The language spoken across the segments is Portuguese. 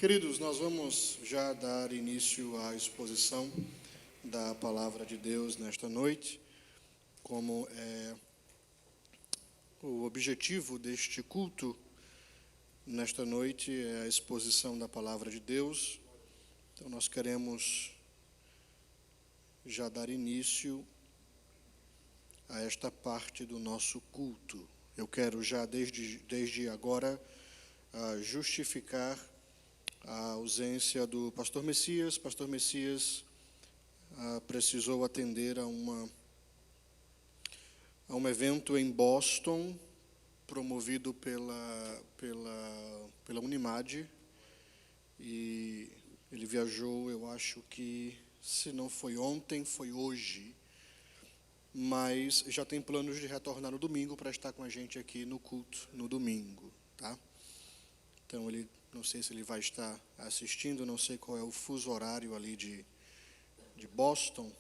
Queridos, nós vamos já dar início à exposição da palavra de Deus nesta noite, como é o objetivo deste culto nesta noite é a exposição da palavra de Deus. Então nós queremos já dar início a esta parte do nosso culto. Eu quero já desde agora justificar a ausência do pastor Messias. Pastor Messias precisou atender a um evento em Boston, promovido pela Unimad, e ele viajou, eu acho que, se não foi ontem, foi hoje, mas já tem planos de retornar no domingo para estar com a gente aqui no culto no domingo, tá? Então ele, não sei se ele vai estar assistindo, não sei qual é o fuso horário ali de Boston,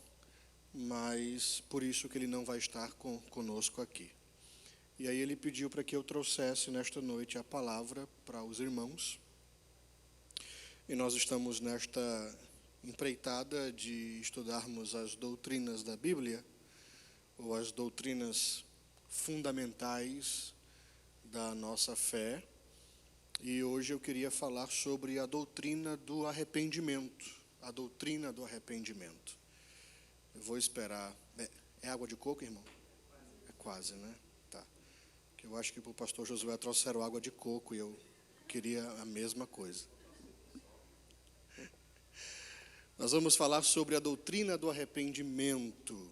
mas por isso que ele não vai estar conosco aqui. E aí ele pediu para que eu trouxesse nesta noite a palavra para os irmãos. E nós estamos nesta empreitada de estudarmos as doutrinas da Bíblia, ou as doutrinas fundamentais da nossa fé. E hoje eu queria falar sobre a doutrina do arrependimento. A doutrina do arrependimento. Eu vou esperar. É água de coco, irmão? É quase, né? Tá. Eu acho que para o pastor Josué trouxeram água de coco e eu queria a mesma coisa. Nós vamos falar sobre a doutrina do arrependimento.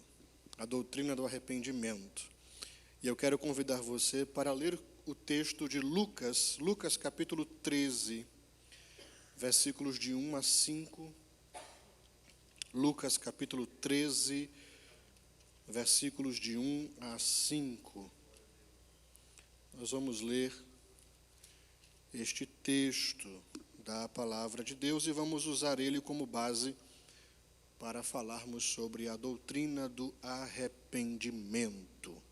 A doutrina do arrependimento. E eu quero convidar você para ler o texto de Lucas capítulo 13, versículos de 1 a 5. Lucas capítulo 13, versículos de 1 a 5. Nós vamos ler este texto da palavra de Deus e vamos usar ele como base para falarmos sobre a doutrina do arrependimento.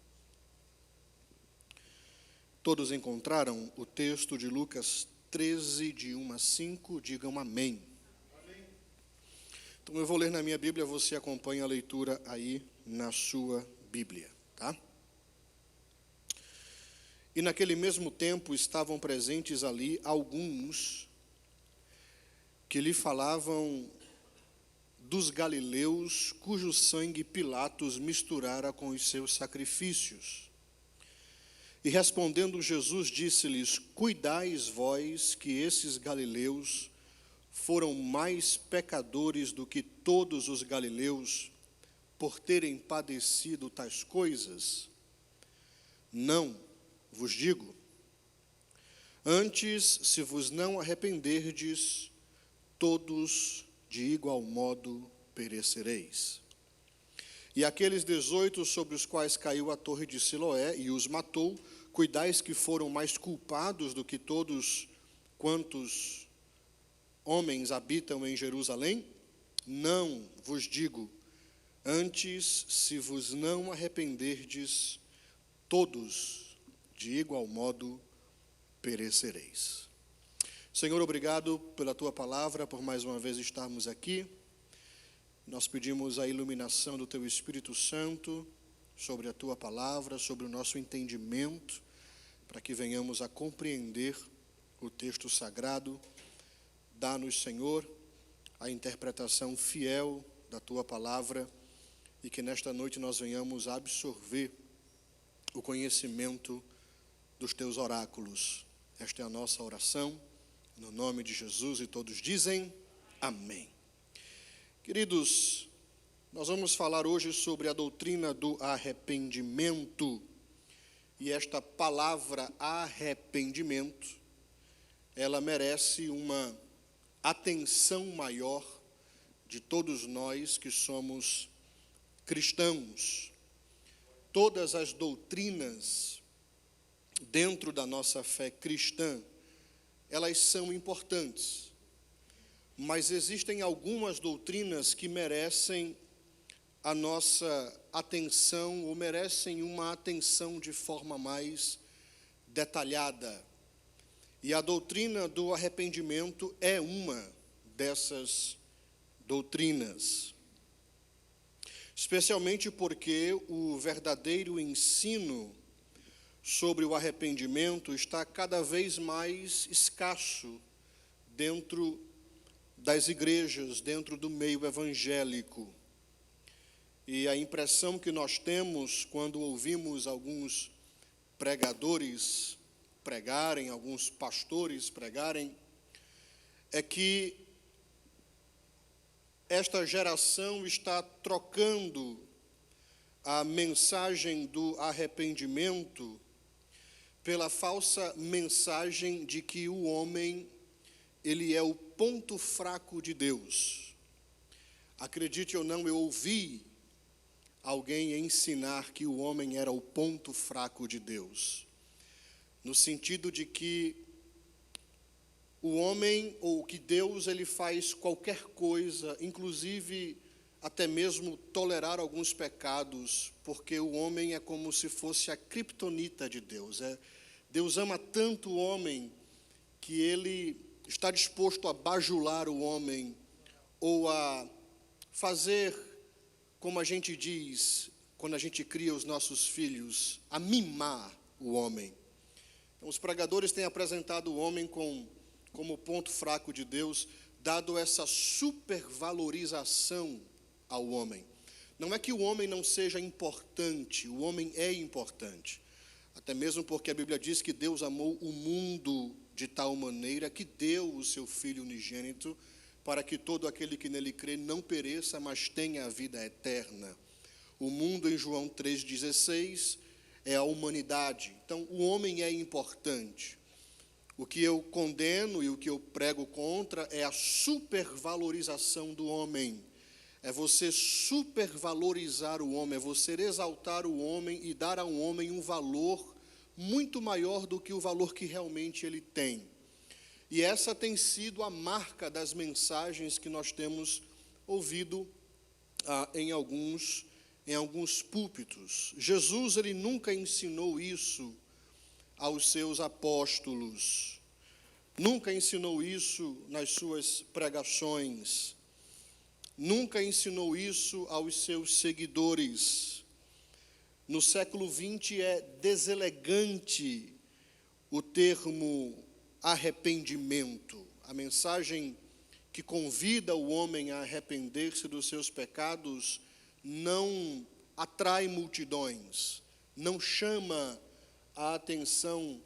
Todos encontraram o texto de Lucas 13, de 1 a 5? Digam amém. Amém. Então eu vou ler na minha Bíblia, você acompanha a leitura aí na sua Bíblia, tá? E naquele mesmo tempo estavam presentes ali alguns que lhe falavam dos galileus, cujo sangue Pilatos misturara com os seus sacrifícios. E respondendo Jesus, disse-lhes: cuidais vós que esses galileus foram mais pecadores do que todos os galileus, por terem padecido tais coisas? Não, vos digo. Antes, se vos não arrependerdes, todos de igual modo perecereis. E aqueles 18 sobre os quais caiu a torre de Siloé e os matou, cuidais que foram mais culpados do que todos quantos homens habitam em Jerusalém? Não, vos digo. Antes, se vos não arrependerdes, todos de igual modo perecereis. Senhor, obrigado pela tua palavra, por mais uma vez estarmos aqui. Nós pedimos a iluminação do teu Espírito Santo sobre a tua palavra, sobre o nosso entendimento, para que venhamos a compreender o texto sagrado. Dá-nos, Senhor, a interpretação fiel da tua palavra e que nesta noite nós venhamos a absorver o conhecimento dos teus oráculos. Esta é a nossa oração, no nome de Jesus, e todos dizem amém. Queridos, nós vamos falar hoje sobre a doutrina do arrependimento. E esta palavra arrependimento, ela merece uma atenção maior de todos nós que somos cristãos. Todas as doutrinas dentro da nossa fé cristã, elas são importantes. Mas existem algumas doutrinas que merecem a nossa atenção, ou merecem uma atenção de forma mais detalhada. E a doutrina do arrependimento é uma dessas doutrinas. Especialmente porque o verdadeiro ensino sobre o arrependimento está cada vez mais escasso dentro das igrejas, dentro do meio evangélico. E a impressão que nós temos quando ouvimos alguns pregadores pregarem, alguns pastores pregarem, é que esta geração está trocando a mensagem do arrependimento pela falsa mensagem de que o homem, ele é o ponto fraco de Deus. Acredite ou não, eu ouvi alguém ensinar que o homem era o ponto fraco de Deus, no sentido de que o homem, ou que Deus, ele faz qualquer coisa, inclusive até mesmo tolerar alguns pecados, porque o homem é como se fosse a criptonita de Deus. Deus ama tanto o homem que ele está disposto a bajular o homem, ou a fazer, como a gente diz, quando a gente cria os nossos filhos, a mimar o homem. Então, os pregadores têm apresentado o homem como ponto fraco de Deus, dado essa supervalorização ao homem. Não é que o homem não seja importante, o homem é importante. Até mesmo porque a Bíblia diz que Deus amou o mundo de tal maneira que deu o seu Filho unigênito, para que todo aquele que nele crê não pereça, mas tenha a vida eterna. O mundo, em João 3,16, é a humanidade. Então, o homem é importante. O que eu condeno e o que eu prego contra é a supervalorização do homem. É você supervalorizar o homem, é você exaltar o homem e dar ao homem um valor muito maior do que o valor que realmente ele tem. E essa tem sido a marca das mensagens que nós temos ouvido em alguns púlpitos. Jesus, ele nunca ensinou isso aos seus apóstolos, nunca ensinou isso nas suas pregações, nunca ensinou isso aos seus seguidores. No século XX é deselegante o termo arrependimento. A mensagem que convida o homem a arrepender-se dos seus pecados não atrai multidões, não chama a atenção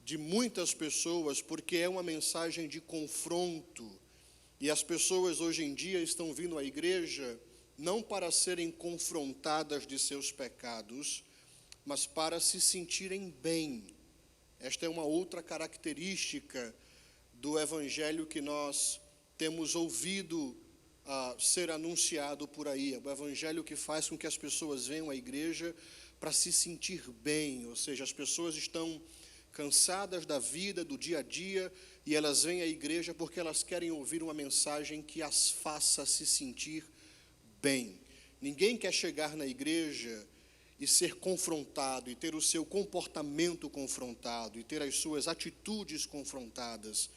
de muitas pessoas, porque é uma mensagem de confronto. E as pessoas hoje em dia estão vindo à igreja não para serem confrontadas de seus pecados, mas para se sentirem bem. Esta é uma outra característica do evangelho que nós temos ouvido ser anunciado por aí. É o evangelho que faz com que as pessoas venham à igreja para se sentir bem, ou seja, as pessoas estão cansadas da vida, do dia a dia, e elas vêm à igreja porque elas querem ouvir uma mensagem que as faça se sentir bem. Ninguém quer chegar na igreja e ser confrontado, e ter o seu comportamento confrontado, e ter as suas atitudes confrontadas,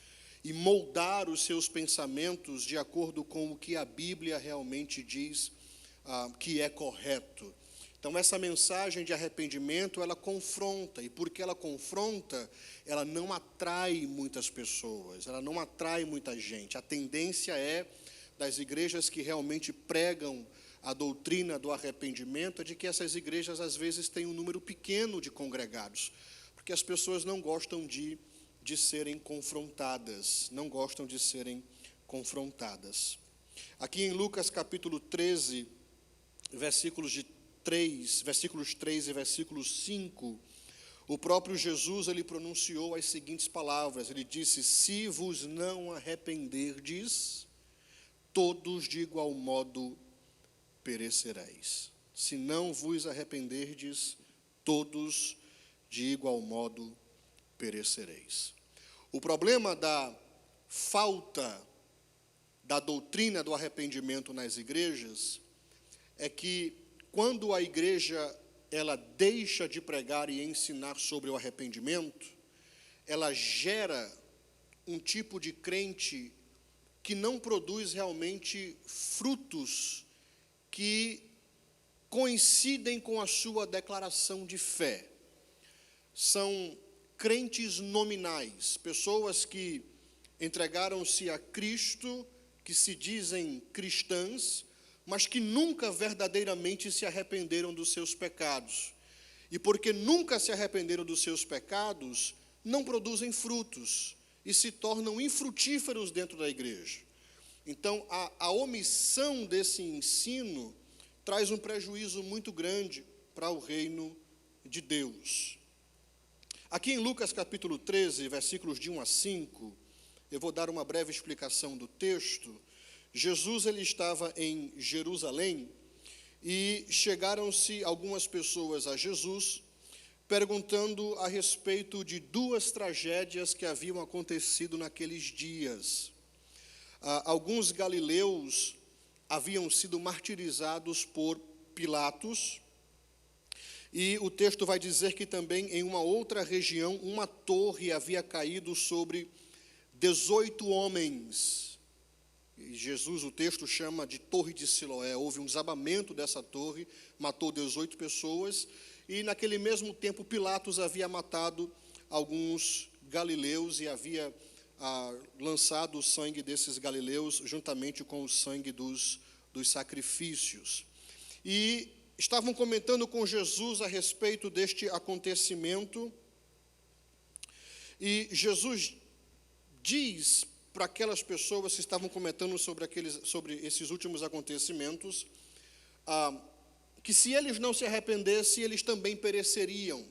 e moldar os seus pensamentos de acordo com o que a Bíblia realmente diz que é correto. Então, essa mensagem de arrependimento, ela confronta, e porque ela confronta, ela não atrai muitas pessoas, ela não atrai muita gente. A tendência é, das igrejas que realmente pregam a doutrina do arrependimento, é de que essas igrejas, às vezes, têm um número pequeno de congregados, porque as pessoas não gostam de serem confrontadas, não gostam de serem confrontadas. Aqui em Lucas capítulo 13, versículos 3 e versículo 5, o próprio Jesus, ele pronunciou as seguintes palavras, ele disse: se vos não arrependerdes, todos de igual modo perecereis. Se não vos arrependerdes, todos de igual modo perecereis. O problema da falta da doutrina do arrependimento nas igrejas é que quando a igreja ela deixa de pregar e ensinar sobre o arrependimento, ela gera um tipo de crente que não produz realmente frutos que coincidem com a sua declaração de fé. São crentes nominais, pessoas que entregaram-se a Cristo, que se dizem cristãs, mas que nunca verdadeiramente se arrependeram dos seus pecados. E porque nunca se arrependeram dos seus pecados, não produzem frutos e se tornam infrutíferos dentro da igreja. Então, a omissão desse ensino traz um prejuízo muito grande para o reino de Deus. Aqui em Lucas capítulo 13, versículos de 1 a 5, eu vou dar uma breve explicação do texto. Jesus ele estava em Jerusalém e chegaram-se algumas pessoas a Jesus perguntando a respeito de duas tragédias que haviam acontecido naqueles dias. Alguns galileus haviam sido martirizados por Pilatos, e o texto vai dizer que também em uma outra região uma torre havia caído sobre 18 homens. E Jesus, o texto chama de Torre de Siloé. Houve um desabamento dessa torre, matou 18 pessoas, e naquele mesmo tempo Pilatos havia matado alguns galileus e havia lançado o sangue desses galileus juntamente com o sangue dos sacrifícios. E estavam comentando com Jesus a respeito deste acontecimento, e Jesus diz para aquelas pessoas que estavam comentando sobre esses últimos acontecimentos, que se eles não se arrependessem, eles também pereceriam,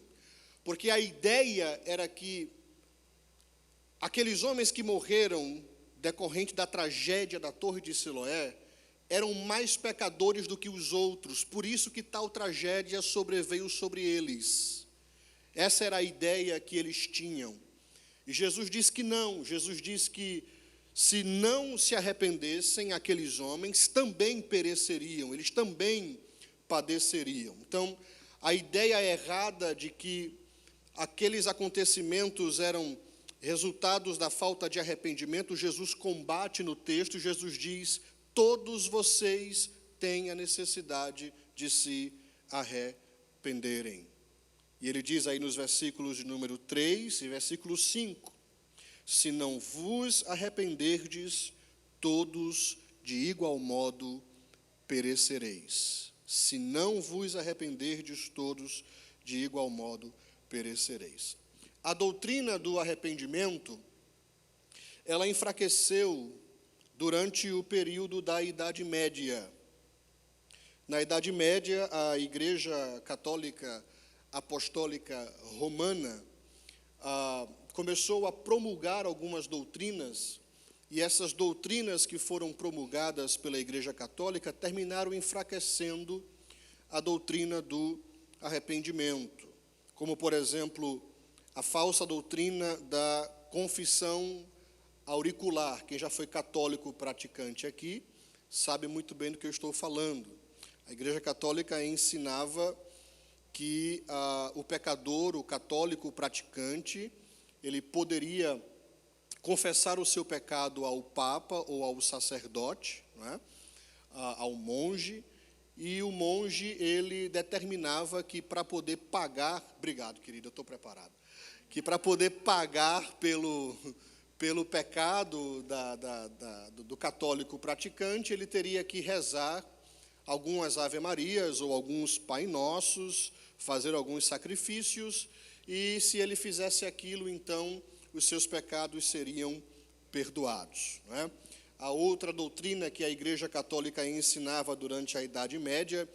porque a ideia era que aqueles homens que morreram decorrente da tragédia da Torre de Siloé eram mais pecadores do que os outros, por isso que tal tragédia sobreveio sobre eles. Essa era a ideia que eles tinham. E Jesus diz que não, Jesus diz que se não se arrependessem, aqueles homens também pereceriam, eles também padeceriam. Então, a ideia errada de que aqueles acontecimentos eram resultados da falta de arrependimento, Jesus combate no texto. Jesus diz: todos vocês têm a necessidade de se arrependerem. E ele diz aí nos versículos de número 3 e versículo 5, se não vos arrependerdes, todos de igual modo perecereis. Se não vos arrependerdes, todos de igual modo perecereis. A doutrina do arrependimento, ela enfraqueceu durante o período da Idade Média. Na Idade Média, a Igreja Católica Apostólica Romana começou a promulgar algumas doutrinas, e essas doutrinas que foram promulgadas pela Igreja Católica terminaram enfraquecendo a doutrina do arrependimento, como, por exemplo, a falsa doutrina da confissão auricular. Quem já foi católico praticante aqui sabe muito bem do que eu estou falando. A Igreja Católica ensinava que o pecador, o católico praticante, ele poderia confessar o seu pecado ao Papa ou ao sacerdote, não é? Ao monge, e o monge ele determinava que para poder pagar, obrigado querido, eu estou preparado, que para poder pagar pelo pecado do católico praticante, ele teria que rezar algumas Ave-Marias ou alguns Pai Nossos, fazer alguns sacrifícios, e se ele fizesse aquilo, então os seus pecados seriam perdoados, não é? A outra doutrina que a Igreja Católica ensinava durante a Idade Média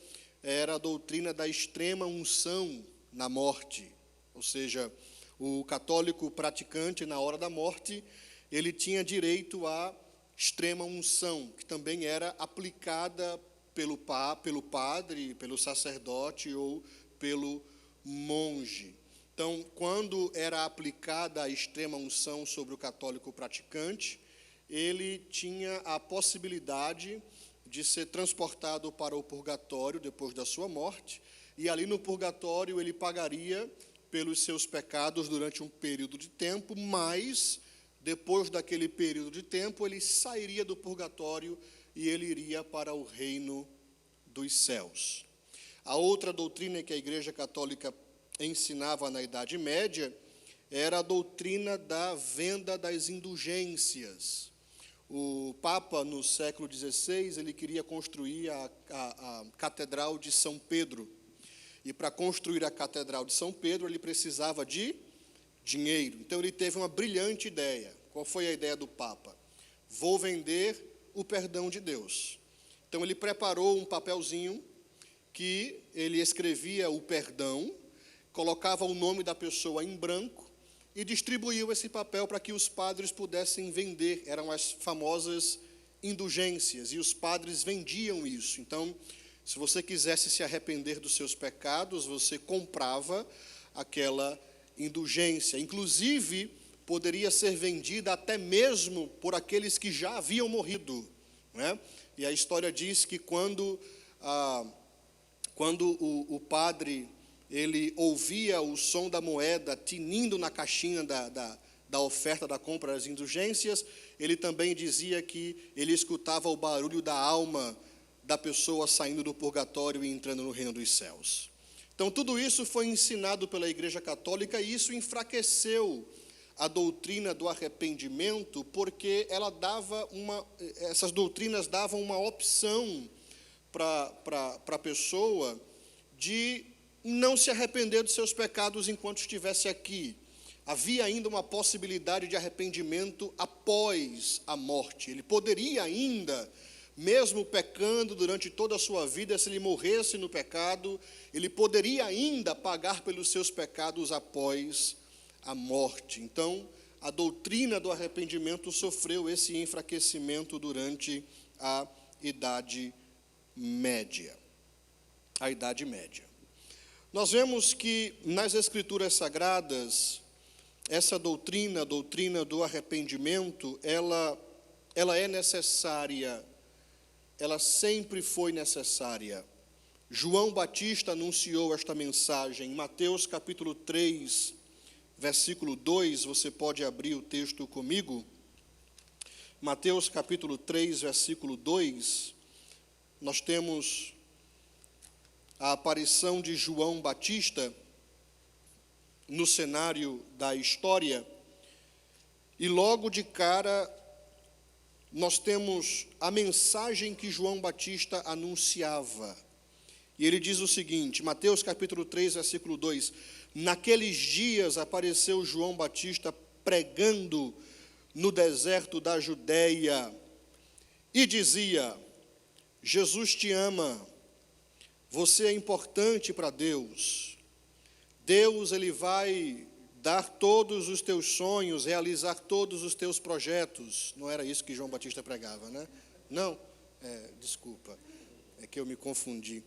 era a doutrina da extrema unção na morte, ou seja, o católico praticante, na hora da morte, ele tinha direito à extrema unção, que também era aplicada pelo padre, pelo sacerdote ou pelo monge. Então, quando era aplicada a extrema unção sobre o católico praticante, ele tinha a possibilidade de ser transportado para o purgatório depois da sua morte, e ali no purgatório ele pagaria pelos seus pecados durante um período de tempo, mas, depois daquele período de tempo, ele sairia do purgatório e ele iria para o reino dos céus. A outra doutrina que a Igreja Católica ensinava na Idade Média era a doutrina da venda das indulgências. O Papa, no século XVI, ele queria construir a Catedral de São Pedro. E para construir a Catedral de São Pedro, ele precisava de dinheiro. Então, ele teve uma brilhante ideia. Qual foi a ideia do Papa? Vou vender o perdão de Deus. Então, ele preparou um papelzinho que ele escrevia o perdão, colocava o nome da pessoa em branco e distribuiu esse papel para que os padres pudessem vender. Eram as famosas indulgências, e os padres vendiam isso. Então, se você quisesse se arrepender dos seus pecados, você comprava aquela indulgência. Inclusive, poderia ser vendida até mesmo por aqueles que já haviam morrido, né? E a história diz que quando o padre ele ouvia o som da moeda tinindo na caixinha da oferta da compra das indulgências, ele também dizia que ele escutava o barulho da alma da pessoa saindo do purgatório e entrando no reino dos céus. Então, tudo isso foi ensinado pela Igreja Católica e isso enfraqueceu a doutrina do arrependimento, porque essas doutrinas davam uma opção para a pessoa de não se arrepender dos seus pecados enquanto estivesse aqui. Havia ainda uma possibilidade de arrependimento após a morte. Ele poderia ainda, mesmo pecando durante toda a sua vida, se ele morresse no pecado, ele poderia ainda pagar pelos seus pecados após a morte. Então, a doutrina do arrependimento sofreu esse enfraquecimento durante a Idade Média. A Idade Média. Nós vemos que nas Escrituras Sagradas, essa doutrina, a doutrina do arrependimento, ela é necessária, ela sempre foi necessária. João Batista anunciou esta mensagem em Mateus capítulo 3, versículo 2, você pode abrir o texto comigo. Mateus capítulo 3, versículo 2, nós temos a aparição de João Batista no cenário da história, e logo de cara nós temos a mensagem que João Batista anunciava. E ele diz o seguinte, Mateus capítulo 3, versículo 2, naqueles dias apareceu João Batista pregando no deserto da Judeia e dizia, Jesus te ama, você é importante para Deus. Deus, ele vai dar todos os teus sonhos, realizar todos os teus projetos. Não era isso que João Batista pregava, né? Não, desculpa, é que eu me confundi.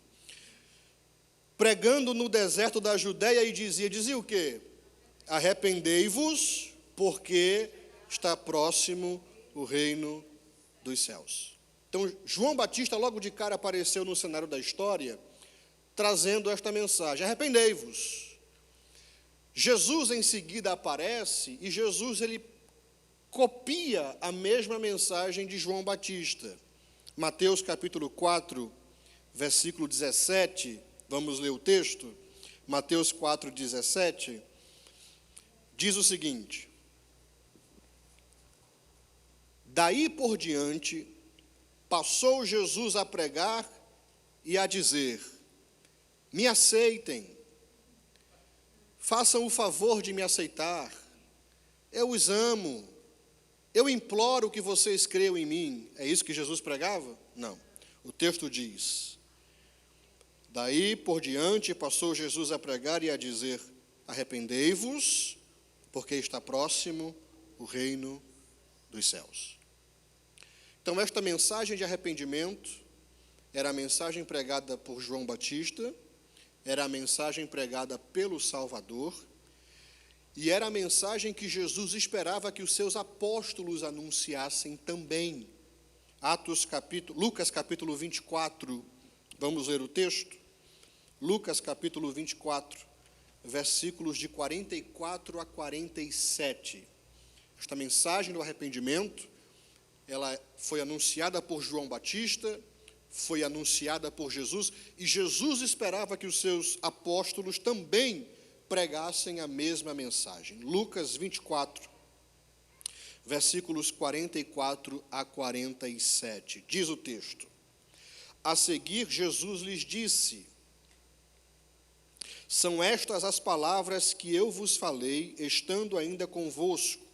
Pregando no deserto da Judeia e dizia o quê? Arrependei-vos, porque está próximo o reino dos céus. Então, João Batista logo de cara apareceu no cenário da história, trazendo esta mensagem, arrependei-vos. Jesus em seguida aparece e Jesus ele copia a mesma mensagem de João Batista. Mateus capítulo 4, versículo 17, vamos ler o texto? Mateus 4, 17, diz o seguinte, daí por diante, passou Jesus a pregar e a dizer, me aceitem, façam o favor de me aceitar, eu os amo, eu imploro que vocês creiam em mim. É isso que Jesus pregava? Não, o texto diz, daí por diante passou Jesus a pregar e a dizer, arrependei-vos, porque está próximo o reino dos céus. Então esta mensagem de arrependimento era a mensagem pregada por João Batista, era a mensagem pregada pelo Salvador, e era a mensagem que Jesus esperava que os seus apóstolos anunciassem também. Lucas capítulo 24, vamos ler o texto? Lucas capítulo 24, versículos de 44 a 47. Esta mensagem do arrependimento, ela foi anunciada por João Batista, foi anunciada por Jesus, e Jesus esperava que os seus apóstolos também pregassem a mesma mensagem. Lucas 24, versículos 44 a 47. Diz o texto: a seguir, Jesus lhes disse: são estas as palavras que eu vos falei, estando ainda convosco.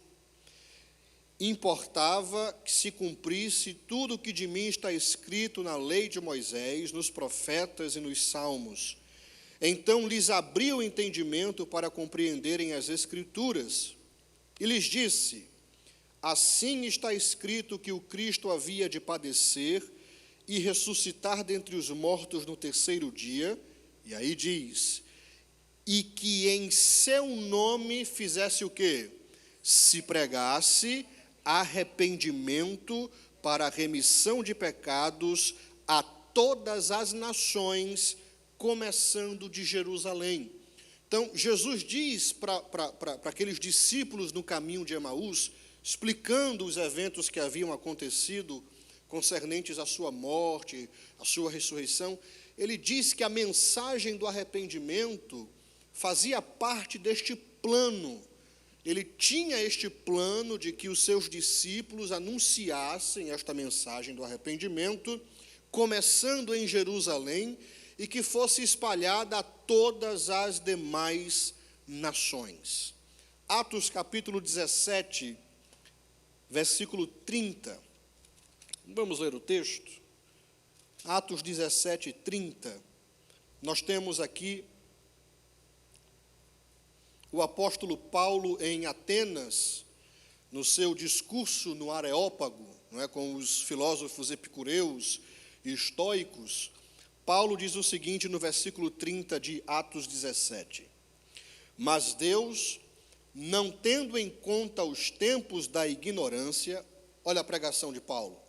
Importava que se cumprisse tudo o que de mim está escrito na lei de Moisés, nos profetas e nos salmos. Então lhes abriu o entendimento para compreenderem as Escrituras. E lhes disse: assim está escrito que o Cristo havia de padecer e ressuscitar dentre os mortos no terceiro dia. E aí diz: e que em seu nome fizesse o quê? Se pregasse arrependimento para a remissão de pecados a todas as nações, começando de Jerusalém. Então, Jesus diz para aqueles discípulos no caminho de Emaús, explicando os eventos que haviam acontecido concernentes à sua morte, à sua ressurreição, ele diz que a mensagem do arrependimento fazia parte deste plano. Ele tinha este plano de que os seus discípulos anunciassem esta mensagem do arrependimento, começando em Jerusalém, e que fosse espalhada a todas as demais nações. Atos capítulo 17, versículo 30. Vamos ler o texto? Atos 17, 30. Nós temos aqui o apóstolo Paulo em Atenas, no seu discurso no Areópago, não é, com os filósofos epicureus e estoicos. Paulo diz o seguinte no versículo 30 de Atos 17: mas Deus, não tendo em conta os tempos da ignorância, olha a pregação de Paulo,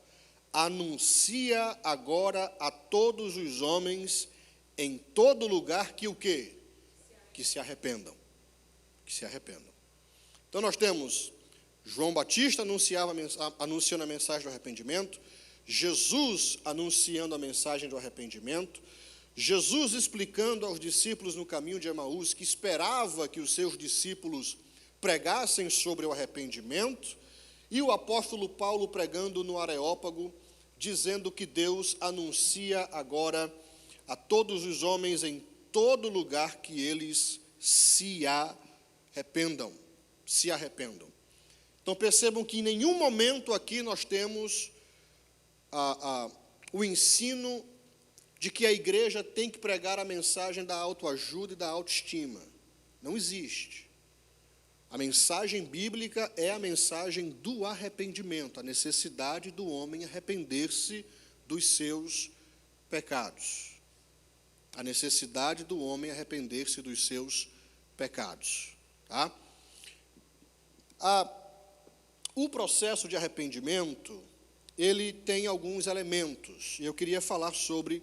anuncia agora a todos os homens em todo lugar que o quê? Que se arrependam. Que se arrependam. Então nós temos João Batista anunciando a mensagem do arrependimento, Jesus anunciando a mensagem do arrependimento, Jesus explicando aos discípulos no caminho de Emaús que esperava que os seus discípulos pregassem sobre o arrependimento, e o apóstolo Paulo pregando no Areópago, dizendo que Deus anuncia agora a todos os homens em todo lugar que eles se arrependam. Então percebam que em nenhum momento aqui nós temos o ensino de que a igreja tem que pregar a mensagem da autoajuda e da autoestima. Não existe. A mensagem bíblica é a mensagem do arrependimento, a necessidade do homem arrepender-se dos seus pecados. A necessidade do homem arrepender-se dos seus pecados. Tá? O processo de arrependimento, ele tem alguns elementos, e eu queria falar sobre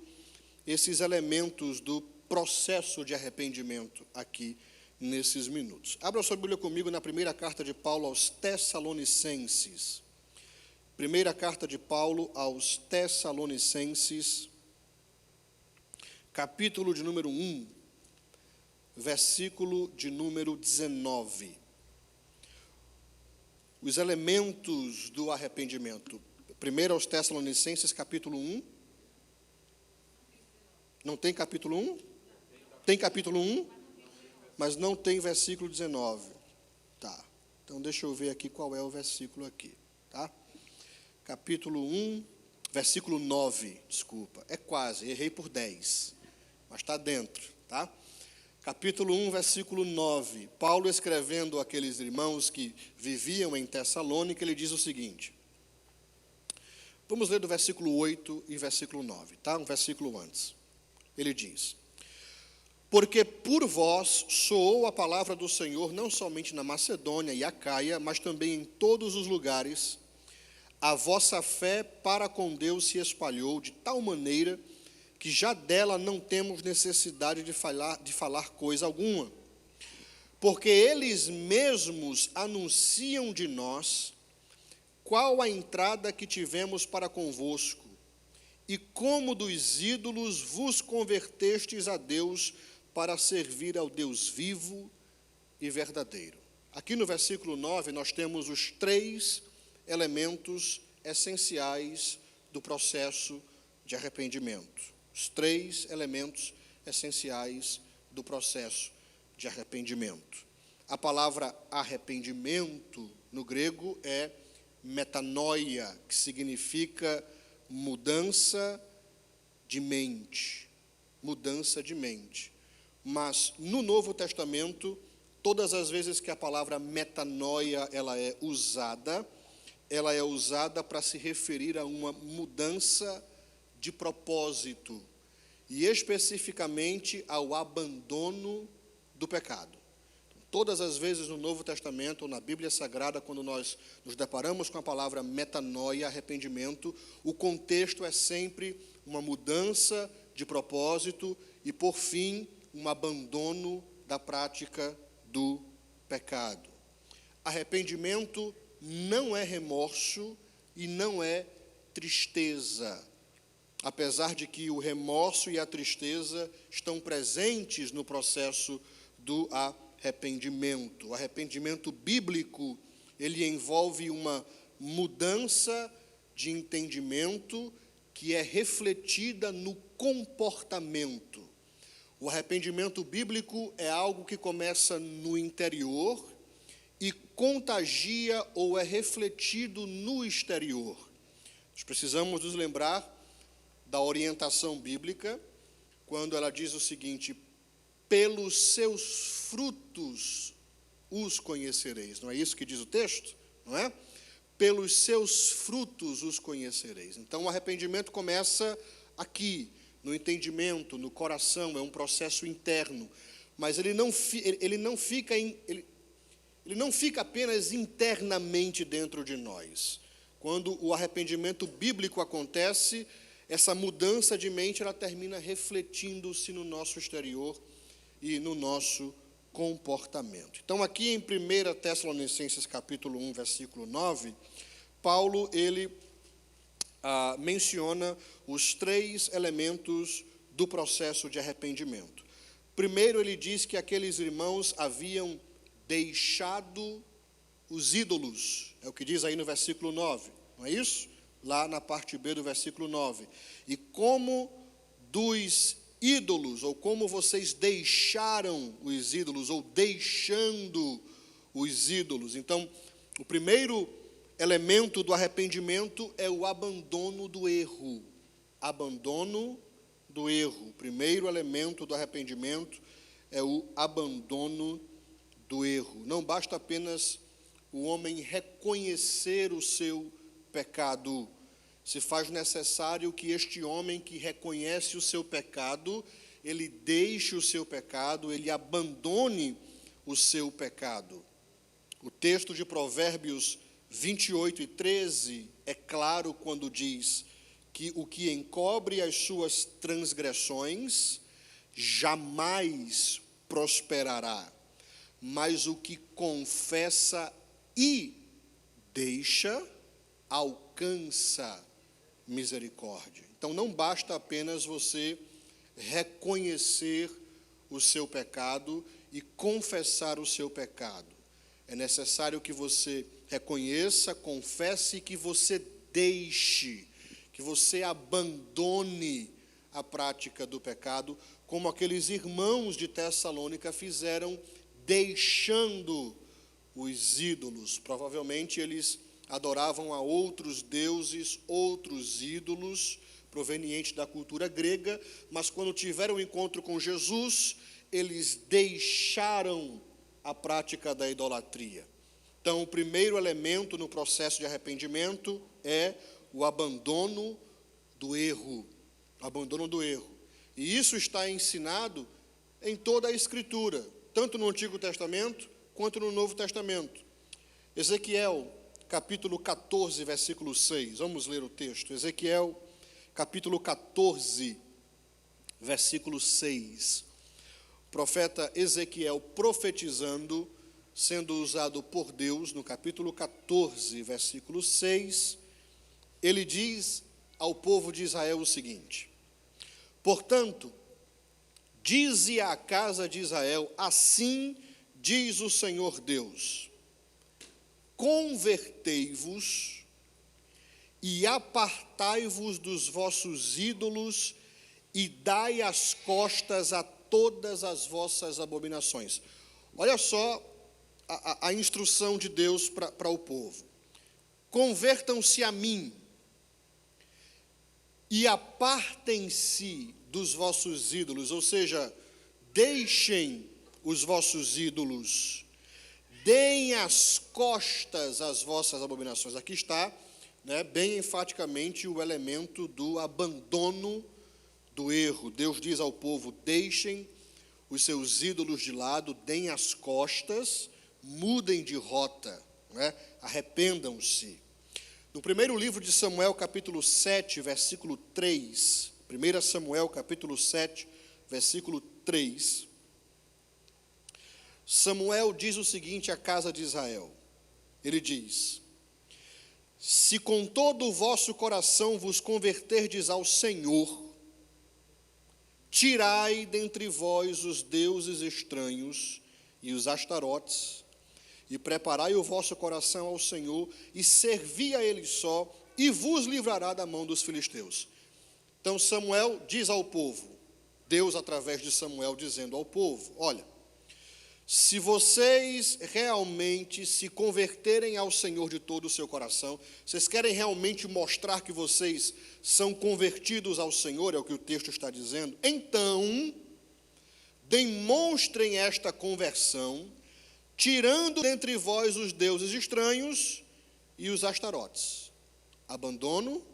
esses elementos do processo de arrependimento aqui nesses minutos. Abra sua Bíblia comigo na primeira carta de Paulo aos Tessalonicenses. Primeira carta de Paulo aos Tessalonicenses, capítulo de número 1, versículo de número 19. Os elementos do arrependimento. Primeiro aos Tessalonicenses, capítulo 1. Não tem capítulo 1? Tem capítulo 1, mas não tem versículo 19. Tá. Então deixa eu ver aqui qual é o versículo aqui, tá? Capítulo 1, versículo 9, desculpa. É quase, errei por 10, mas está dentro, tá? Capítulo 1, versículo 9. Paulo escrevendo àqueles irmãos que viviam em Tessalônica, ele diz o seguinte. Vamos ler do versículo 8 e versículo 9, tá? Um versículo antes. Ele diz: porque por vós soou a palavra do Senhor não somente na Macedônia e Acaia, mas também em todos os lugares. A vossa fé para com Deus se espalhou de tal maneira que já dela não temos necessidade de falar coisa alguma. porque eles mesmos anunciam de nós qual a entrada que tivemos para convosco, e como dos ídolos vos convertestes a Deus para servir ao Deus vivo e verdadeiro. Aqui no versículo 9 nós temos os 3 elementos essenciais do processo de arrependimento. Os 3 elementos essenciais do processo de arrependimento. A palavra arrependimento no grego é metanoia, que significa mudança de mente. Mudança de mente. Mas no Novo Testamento, todas as vezes que a palavra metanoia ela é usada para se referir a uma mudança de propósito, e especificamente ao abandono do pecado. Todas as vezes no Novo Testamento, ou na Bíblia Sagrada, quando nós nos deparamos com a palavra metanoia, arrependimento, o contexto é sempre uma mudança de propósito e, por fim, um abandono da prática do pecado. Arrependimento não é remorso e não é tristeza, apesar de que o remorso e a tristeza estão presentes no processo do arrependimento. O arrependimento bíblico, ele envolve uma mudança de entendimento que é refletida no comportamento. O arrependimento bíblico é algo que começa no interior e contagia ou é refletido no exterior. Nós precisamos nos lembrar da orientação bíblica, quando ela diz o seguinte: pelos seus frutos os conhecereis. Não é isso que diz o texto? Não é? Pelos seus frutos os conhecereis. Então, o arrependimento começa aqui, no entendimento, no coração, é um processo interno, mas ele não fica apenas internamente dentro de nós. Quando o arrependimento bíblico acontece, essa mudança de mente ela termina refletindo-se no nosso exterior e no nosso comportamento. Então, aqui em 1 Tessalonicenses capítulo 1, versículo 9, Paulo, ele menciona os 3 elementos do processo de arrependimento. Primeiro, ele diz que aqueles irmãos haviam deixado os ídolos, é o que diz aí no versículo 9, não é isso? Lá na parte B do versículo 9. E como dos ídolos, ou como vocês deixaram os ídolos, ou deixando os ídolos. Então, o primeiro elemento do arrependimento é o abandono do erro. Abandono do erro. O primeiro elemento do arrependimento é o abandono do erro. Não basta apenas o homem reconhecer o seu pecado. Se faz necessário que este homem que reconhece o seu pecado, ele deixe o seu pecado, ele abandone o seu pecado. O texto de Provérbios 28:13 é claro quando diz que o que encobre as suas transgressões jamais prosperará, mas o que confessa e deixa alcança misericórdia. Então, não basta apenas você reconhecer o seu pecado e confessar o seu pecado. É necessário que você reconheça, confesse e que você deixe, que você abandone a prática do pecado, como aqueles irmãos de Tessalônica fizeram, deixando os ídolos. Provavelmente eles adoravam a outros deuses, outros ídolos, provenientes da cultura grega, mas quando tiveram um encontro com Jesus, eles deixaram a prática da idolatria. Então, o primeiro elemento no processo de arrependimento é o abandono do erro. O abandono do erro. E isso está ensinado em toda a Escritura, tanto no Antigo Testamento quanto no Novo Testamento. Ezequiel, capítulo 14, versículo 6. Vamos ler o texto. Ezequiel, capítulo 14, versículo 6. profeta Ezequiel profetizando, sendo usado por Deus, no capítulo 14, versículo 6, ele diz ao povo de Israel o seguinte: portanto, dize à casa de Israel, assim diz o Senhor Deus, convertei-vos e apartai-vos dos vossos ídolos e dai as costas a todas as vossas abominações. Olha só a instrução de Deus para o povo. Convertam-se a mim e apartem-se dos vossos ídolos, ou seja, deixem os vossos ídolos, deem as costas às vossas abominações. Aqui está, bem enfaticamente o elemento do abandono do erro. Deus diz ao povo: deixem os seus ídolos de lado, deem as costas, mudem de rota, arrependam-se. No primeiro livro de Samuel, capítulo 7, versículo 3, 1 Samuel, capítulo 7, versículo 3, Samuel diz o seguinte à casa de Israel. Ele diz: se com todo o vosso coração vos converterdes ao Senhor, tirai dentre vós os deuses estranhos e os astarotes, e preparai o vosso coração ao Senhor, e servi a Ele só, e vos livrará da mão dos filisteus. Então Samuel diz ao povo, Deus através de Samuel dizendo ao povo: olha, se vocês realmente se converterem ao Senhor de todo o seu coração, vocês querem realmente mostrar que vocês são convertidos ao Senhor, é o que o texto está dizendo, então demonstrem esta conversão, tirando dentre vós os deuses estranhos e os astarotes. Abandono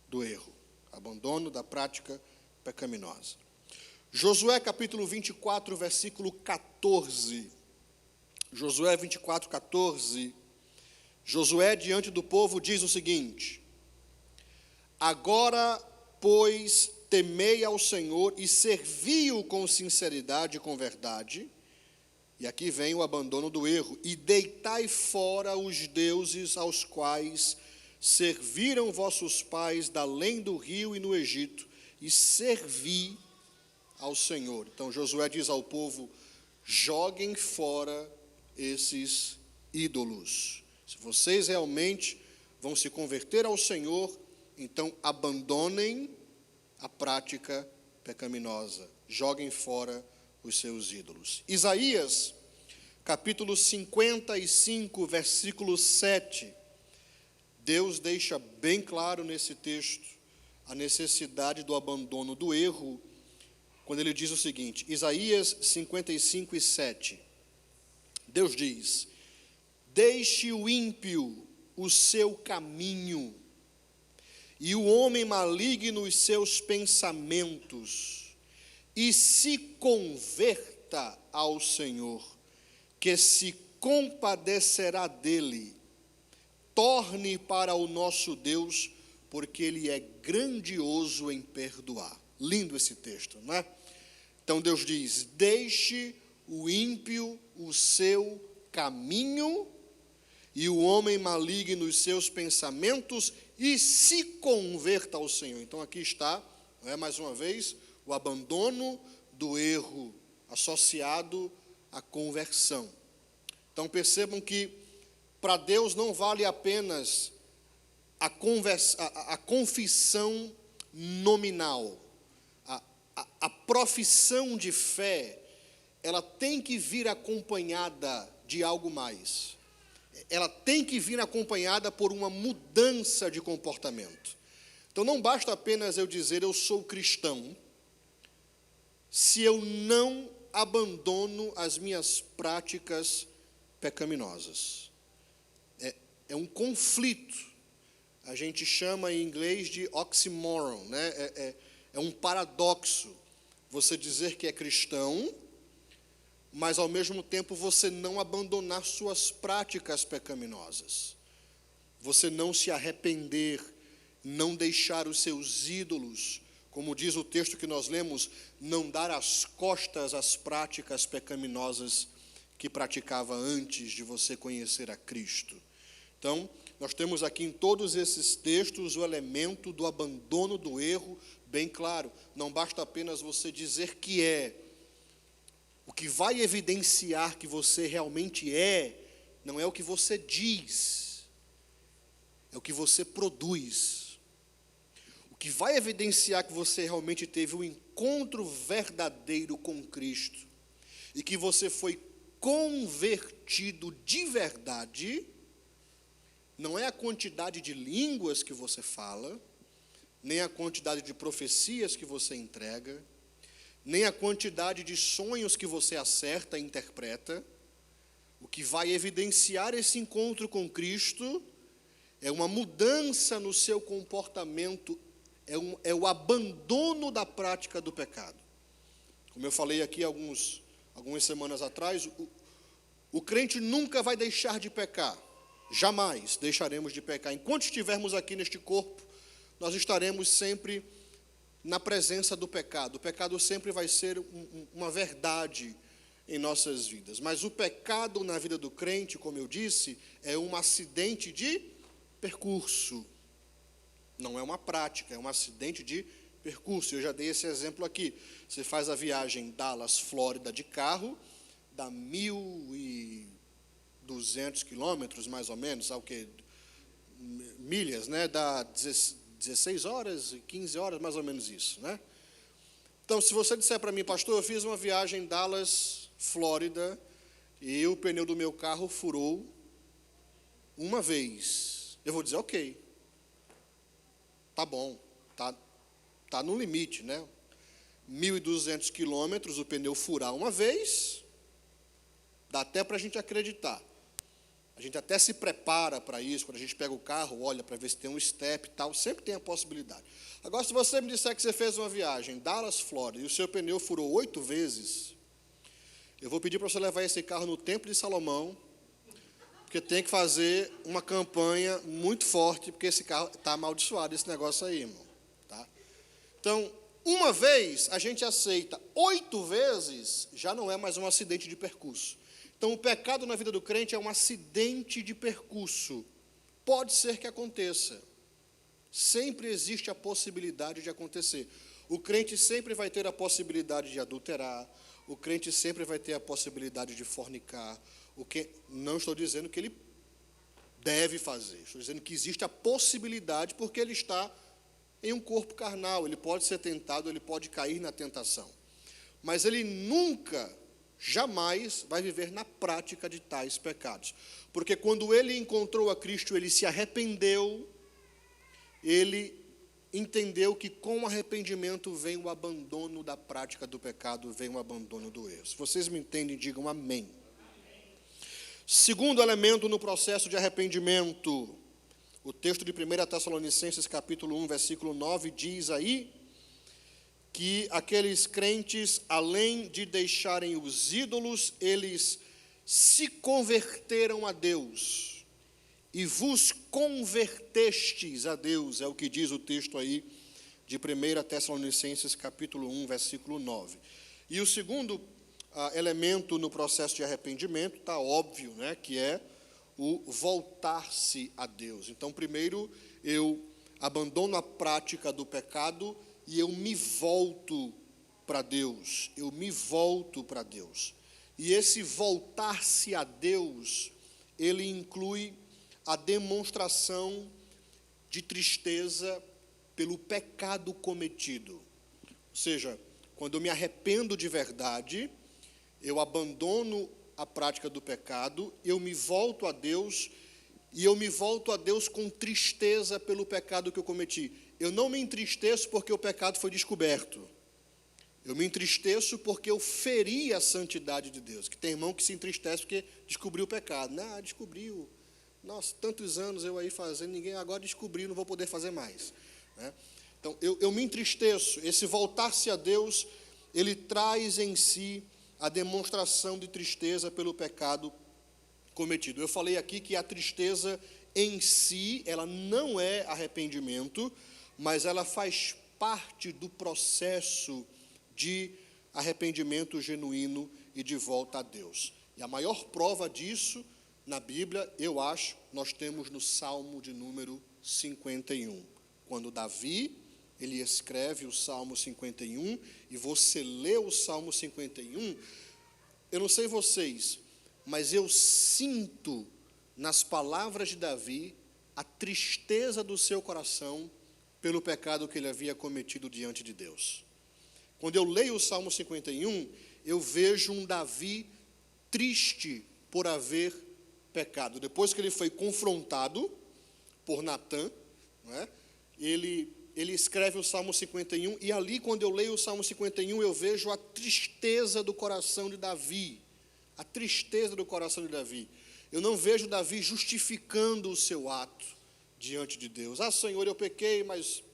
do erro, abandono da prática pecaminosa. Josué capítulo 24, versículo 14. Josué 24, 14. Josué diante do povo diz o seguinte: agora, pois, temei ao Senhor e servi-o com sinceridade e com verdade. E aqui vem o abandono do erro. E deitai fora os deuses aos quais serviram vossos pais da além do rio e no Egito, e servi ao Senhor. Então Josué diz ao povo: joguem fora esses ídolos. Se vocês realmente vão se converter ao Senhor, então abandonem a prática pecaminosa. Joguem fora os seus ídolos. Isaías, capítulo 55, versículo 7. Deus deixa bem claro nesse texto a necessidade do abandono do erro, quando ele diz o seguinte, Isaías 55, 7. Deus diz: deixe o ímpio o seu caminho, e o homem maligno os seus pensamentos, e se converta ao Senhor, que se compadecerá dele. Torne para o nosso Deus, porque Ele é grandioso em perdoar. Lindo esse texto, não é? Então Deus diz: deixe o ímpio o seu caminho, e o homem maligno os seus pensamentos, e se converta ao Senhor. Então aqui está, mais uma vez, o abandono do erro associado à conversão. Então percebam que para Deus não vale apenas a confissão nominal, a profissão de fé, ela tem que vir acompanhada de algo mais. Ela tem que vir acompanhada por uma mudança de comportamento. Então não basta apenas eu dizer eu sou cristão, se eu não abandono as minhas práticas pecaminosas. É um conflito. A gente chama em inglês de oxymoron, né? É um paradoxo você dizer que é cristão, mas ao mesmo tempo você não abandonar suas práticas pecaminosas. Você não se arrepender, não deixar os seus ídolos como diz o texto que nós lemos, não dar as costas às práticas pecaminosas que praticava antes de você conhecer a Cristo. Então, nós temos aqui em todos esses textos o elemento do abandono do erro bem claro. Não basta apenas você dizer que é. O que vai evidenciar que você realmente é, não é o que você diz, é o que você produz. O que vai evidenciar que você realmente teve um encontro verdadeiro com Cristo e que você foi convertido de verdade, não é a quantidade de línguas que você fala, nem a quantidade de profecias que você entrega, nem a quantidade de sonhos que você acerta e interpreta. O que vai evidenciar esse encontro com Cristo é uma mudança no seu comportamento, é o abandono da prática do pecado. Como eu falei aqui algumas semanas atrás, o crente nunca vai deixar de pecar, jamais deixaremos de pecar. Enquanto estivermos aqui neste corpo, nós estaremos sempre na presença do pecado. O pecado sempre vai ser uma verdade em nossas vidas. Mas o pecado na vida do crente, como eu disse, é um acidente de percurso. Não é uma prática, é um acidente de percurso. Eu já dei esse exemplo aqui. Você faz a viagem Dallas, Flórida, de carro, dá 1.200 quilômetros, mais ou menos, sabe o quê? Milhas, né? Dá 16 horas, 15 horas, mais ou menos isso, né? Então, se você disser para mim, pastor, eu fiz uma viagem Dallas, Flórida, e o pneu do meu carro furou uma vez, eu vou dizer, ok, tá bom, tá no limite, né? 1.200 quilômetros, o pneu furar uma vez, dá até para a gente acreditar. A gente até se prepara para isso, quando a gente pega o carro, olha para ver se tem um step e tal, sempre tem a possibilidade. Agora, se você me disser que você fez uma viagem Dallas, Flórida, e o seu pneu furou 8 vezes, eu vou pedir para você levar esse carro no Templo de Salomão, porque tem que fazer uma campanha muito forte, porque esse carro está amaldiçoado, esse negócio aí, irmão. Tá? Então, uma vez a gente aceita, 8 vezes já não é mais um acidente de percurso. Então, o pecado na vida do crente é um acidente de percurso. Pode ser que aconteça. Sempre existe a possibilidade de acontecer. O crente sempre vai ter a possibilidade de adulterar. O crente sempre vai ter a possibilidade de fornicar. Não estou dizendo que ele deve fazer. Estou dizendo que existe a possibilidade, porque ele está em um corpo carnal. Ele pode ser tentado, ele pode cair na tentação. Mas ele nunca, jamais vai viver na prática de tais pecados. Porque quando ele encontrou a Cristo, ele se arrependeu, ele entendeu que com o arrependimento vem o abandono da prática do pecado, vem o abandono do erro. Se vocês me entendem, digam amém. Segundo elemento no processo de arrependimento, o texto de 1 Tessalonicenses capítulo 1, versículo 9, diz aí que aqueles crentes, além de deixarem os ídolos, eles se converteram a Deus. E vos convertestes a Deus, é o que diz o texto aí de 1 Tessalonicenses capítulo 1, versículo 9. E o segundo elemento no processo de arrependimento, está óbvio, né, que é o voltar-se a Deus. Então, primeiro, eu abandono a prática do pecado e eu me volto para Deus, eu me volto para Deus. E esse voltar-se a Deus, ele inclui a demonstração de tristeza pelo pecado cometido. Ou seja, quando eu me arrependo de verdade, eu abandono a prática do pecado, eu me volto a Deus, e eu me volto a Deus com tristeza pelo pecado que eu cometi. Eu não me entristeço porque o pecado foi descoberto. Eu me entristeço porque eu feri a santidade de Deus. Que tem irmão que se entristece porque descobriu o pecado. Não, descobriu. Nossa, tantos anos eu aí fazendo, ninguém agora descobriu, não vou poder fazer mais. Né? Então, eu me entristeço. Esse voltar-se a Deus, ele traz em si a demonstração de tristeza pelo pecado cometido. Eu falei aqui que a tristeza em si, ela não é arrependimento, mas ela faz parte do processo de arrependimento genuíno e de volta a Deus. E a maior prova disso, na Bíblia, eu acho, nós temos no Salmo de número 51. Quando Davi, ele escreve o Salmo 51, e você lê o Salmo 51, eu não sei vocês, mas eu sinto nas palavras de Davi a tristeza do seu coração pelo pecado que ele havia cometido diante de Deus. Quando eu leio o Salmo 51, eu vejo um Davi triste por haver pecado. Depois que ele foi confrontado por Natã, não é? ele escreve o Salmo 51, e ali, quando eu leio o Salmo 51, eu vejo a tristeza do coração de Davi. A tristeza do coração de Davi. Eu não vejo Davi justificando o seu ato diante de Deus. Ah, Senhor, eu pequei, mas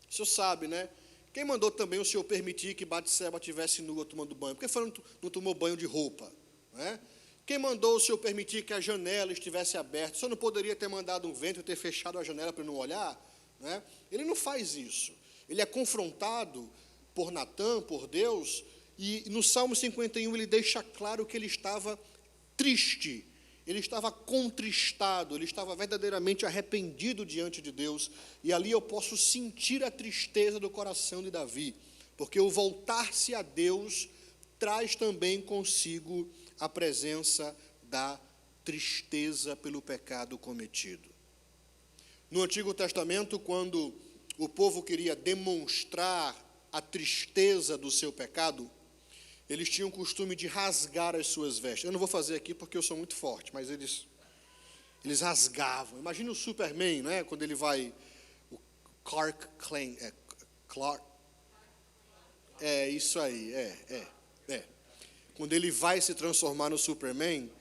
o Senhor sabe, né? Quem mandou também o Senhor permitir que Batseba estivesse nua tomando banho? Por que foi não tomou banho de roupa? Não é? Quem mandou o Senhor permitir que a janela estivesse aberta? O Senhor não poderia ter mandado um vento e ter fechado a janela para não olhar? Não é? Ele não faz isso. Ele é confrontado por Natã, por Deus, e no Salmo 51 ele deixa claro que ele estava triste, ele estava contristado, ele estava verdadeiramente arrependido diante de Deus, e ali eu posso sentir a tristeza do coração de Davi, porque o voltar-se a Deus traz também consigo a presença da tristeza pelo pecado cometido. No Antigo Testamento, quando o povo queria demonstrar a tristeza do seu pecado, eles tinham o costume de rasgar as suas vestes. Eu não vou fazer aqui porque eu sou muito forte, mas eles rasgavam. Imagina o Superman, né? Quando ele vai, o Clark Kent, isso aí, Quando ele vai se transformar no Superman,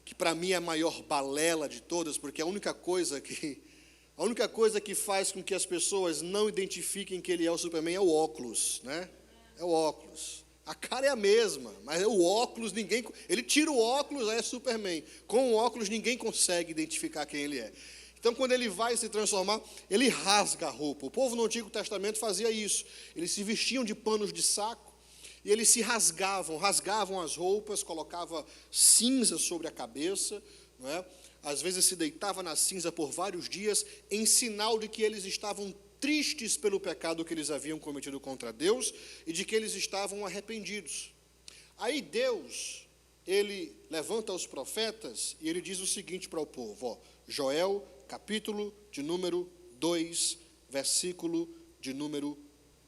que para mim é a maior balela de todas, porque a única coisa que faz com que as pessoas não identifiquem que ele é o Superman é o óculos, né? É o óculos. A cara é a mesma, mas o óculos, ele tira o óculos, aí é Superman. Com o óculos, ninguém consegue identificar quem ele é. Então, quando ele vai se transformar, ele rasga a roupa. O povo no Antigo Testamento fazia isso. Eles se vestiam de panos de saco e eles se rasgavam as roupas, colocavam cinza sobre a cabeça, não é? Às vezes se deitava na cinza por vários dias, em sinal de que eles estavam tristes pelo pecado que eles haviam cometido contra Deus e de que eles estavam arrependidos. Aí Deus, ele levanta os profetas e ele diz o seguinte para o povo, Joel, capítulo de número 2, versículo de número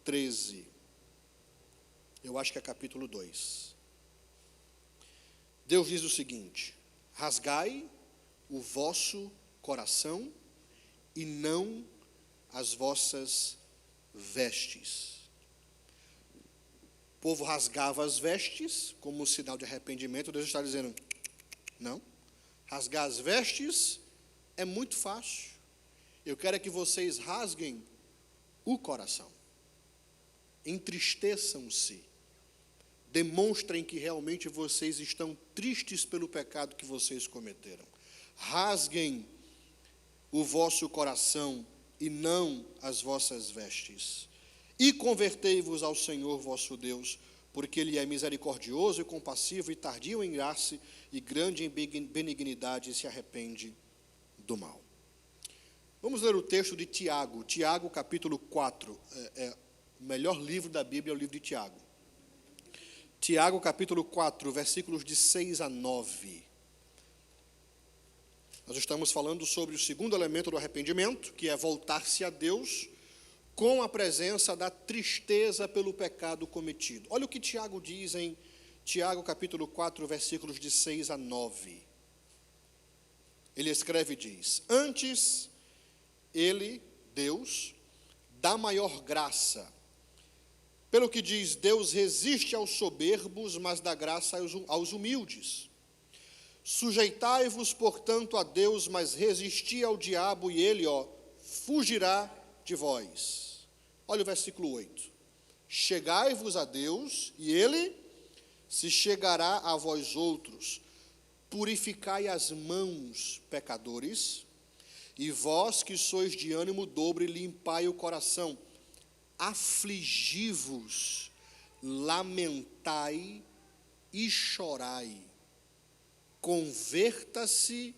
13. Eu acho que é capítulo 2. Deus diz o seguinte: rasgai o vosso coração e não as vossas vestes. O povo rasgava as vestes como sinal de arrependimento. Deus está dizendo, não, rasgar as vestes é muito fácil. Eu quero é que vocês rasguem o coração. Entristeçam-se. Demonstrem que realmente vocês estão tristes pelo pecado que vocês cometeram. Rasguem o vosso coração e não as vossas vestes. E convertei-vos ao Senhor vosso Deus, porque Ele é misericordioso e compassivo e tardio em graça e grande em benignidade e se arrepende do mal. Vamos ler o texto de Tiago. Tiago, capítulo 4. O melhor livro da Bíblia é o livro de Tiago. Tiago, capítulo 4, versículos de 6 a 9. Nós estamos falando sobre o segundo elemento do arrependimento, que é voltar-se a Deus, com a presença da tristeza pelo pecado cometido. Olha o que Tiago diz em Tiago, capítulo 4, versículos de 6 a 9. Ele escreve e diz: antes, ele, Deus, dá maior graça. Pelo que diz, Deus resiste aos soberbos, mas dá graça aos humildes. Sujeitai-vos, portanto, a Deus, mas resisti ao diabo, e ele, fugirá de vós. Olha o versículo 8. Chegai-vos a Deus, e ele se chegará a vós outros. Purificai as mãos, pecadores, e vós que sois de ânimo dobre, limpai o coração. afligi-vos, lamentai e chorai. Converta-se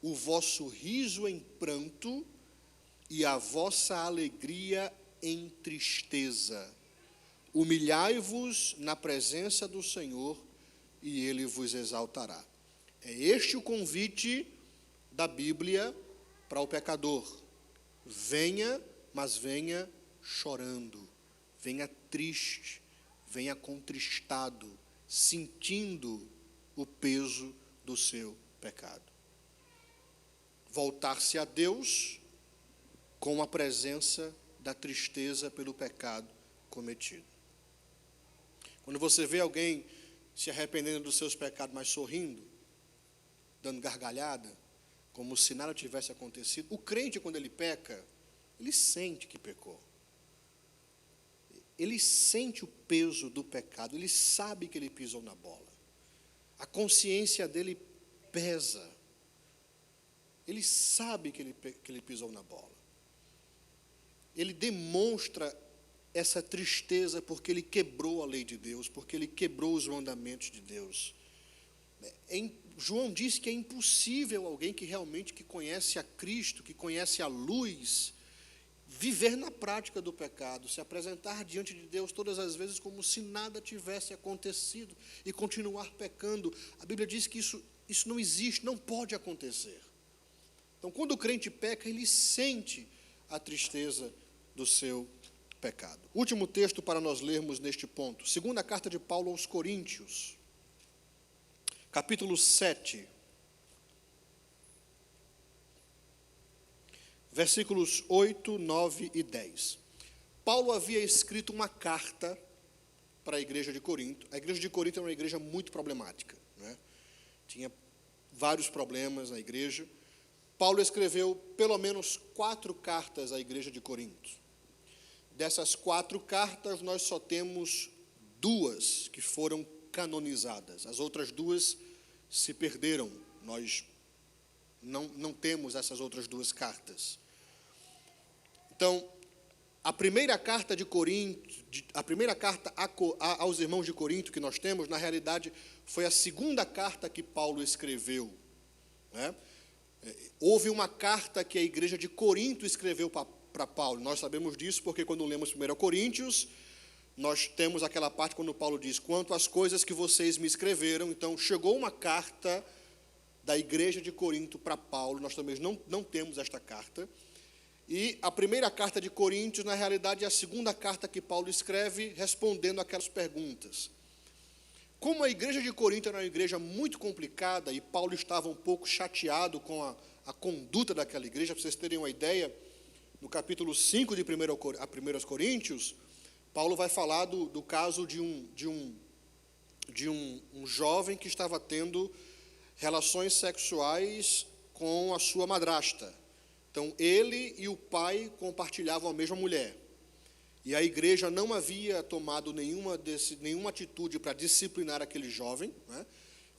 o vosso riso em pranto e a vossa alegria em tristeza. Humilhai-vos na presença do Senhor e Ele vos exaltará. É este o convite da Bíblia para o pecador. Venha, mas venha chorando, venha triste, venha contristado, sentindo o peso do seu pecado. Voltar-se a Deus com a presença da tristeza pelo pecado cometido. Quando você vê alguém se arrependendo dos seus pecados, mas sorrindo, dando gargalhada, como se nada tivesse acontecido, o crente, quando ele peca, ele sente que pecou. Ele sente o peso do pecado, ele sabe que ele pisou na bola. A consciência dele pesa. Ele sabe que ele pisou na bola. Ele demonstra essa tristeza porque ele quebrou a lei de Deus, porque ele quebrou os mandamentos de Deus. João diz que é impossível alguém que realmente conhece a Cristo, que conhece a luz, viver na prática do pecado, se apresentar diante de Deus todas as vezes como se nada tivesse acontecido e continuar pecando. A Bíblia diz que isso não existe, não pode acontecer. Então, quando o crente peca, ele sente a tristeza do seu pecado. Último texto para nós lermos neste ponto. Segunda carta de Paulo aos Coríntios, capítulo 7, versículos 8, 9 e 10. Paulo havia escrito uma carta para a igreja de Corinto. A igreja de Corinto era uma igreja muito problemática, né? Tinha vários problemas na igreja. Paulo escreveu pelo menos 4 cartas à igreja de Corinto. Dessas 4 cartas, nós só temos 2 que foram canonizadas. As outras 2 se perderam. Nós não temos essas outras 2 cartas. Então, a primeira carta de Corinto, a primeira carta aos irmãos de Corinto que nós temos, na realidade, foi a segunda carta que Paulo escreveu, né? Houve uma carta que a igreja de Corinto escreveu para Paulo. Nós sabemos disso porque quando lemos 1 Coríntios, nós temos aquela parte quando Paulo diz: quanto às coisas que vocês me escreveram. Então, chegou uma carta da igreja de Corinto para Paulo. Nós também não temos esta carta. E a primeira carta de Coríntios, na realidade, é a segunda carta que Paulo escreve, respondendo aquelas perguntas. Como a igreja de Corinto era uma igreja muito complicada, e Paulo estava um pouco chateado com a conduta daquela igreja, para vocês terem uma ideia, no capítulo 5 de 1 Coríntios, Paulo vai falar do caso de um jovem que estava tendo relações sexuais com a sua madrasta. Então, ele e o pai compartilhavam a mesma mulher. E a igreja não havia tomado nenhuma atitude para disciplinar aquele jovem, né?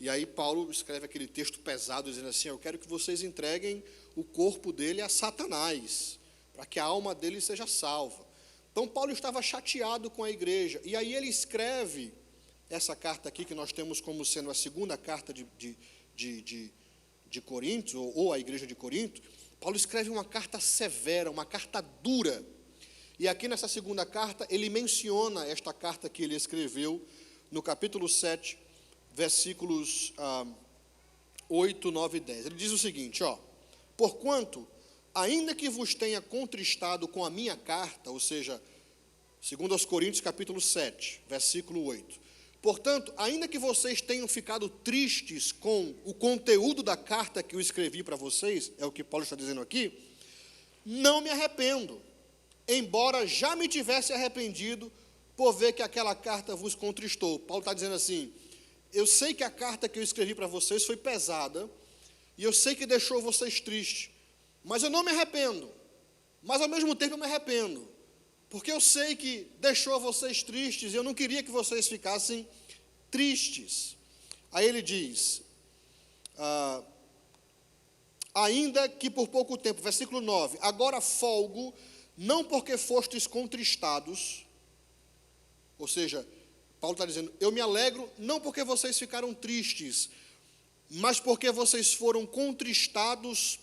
E aí Paulo escreve aquele texto pesado, dizendo assim: eu quero que vocês entreguem o corpo dele a Satanás, para que a alma dele seja salva. Então, Paulo estava chateado com a igreja. E aí ele escreve essa carta aqui, que nós temos como sendo a segunda carta de Corinto, ou a igreja de Corinto. Paulo escreve uma carta severa, uma carta dura. E aqui nessa segunda carta, ele menciona esta carta que ele escreveu no capítulo 7, versículos 8, 9 e 10. Ele diz o seguinte, porquanto, ainda que vos tenha contristado com a minha carta, ou seja, 2 Coríntios capítulo 7, versículo 8. Portanto, ainda que vocês tenham ficado tristes com o conteúdo da carta que eu escrevi para vocês, é o que Paulo está dizendo aqui, não me arrependo, embora já me tivesse arrependido por ver que aquela carta vos contristou. Paulo está dizendo assim: eu sei que a carta que eu escrevi para vocês foi pesada, e eu sei que deixou vocês tristes, mas eu não me arrependo, mas ao mesmo tempo eu me arrependo, porque eu sei que deixou vocês tristes, e eu não queria que vocês ficassem tristes. Aí ele diz, ainda que por pouco tempo, versículo 9, agora folgo, não porque fostes contristados, ou seja, Paulo está dizendo, eu me alegro não porque vocês ficaram tristes, mas porque vocês foram contristados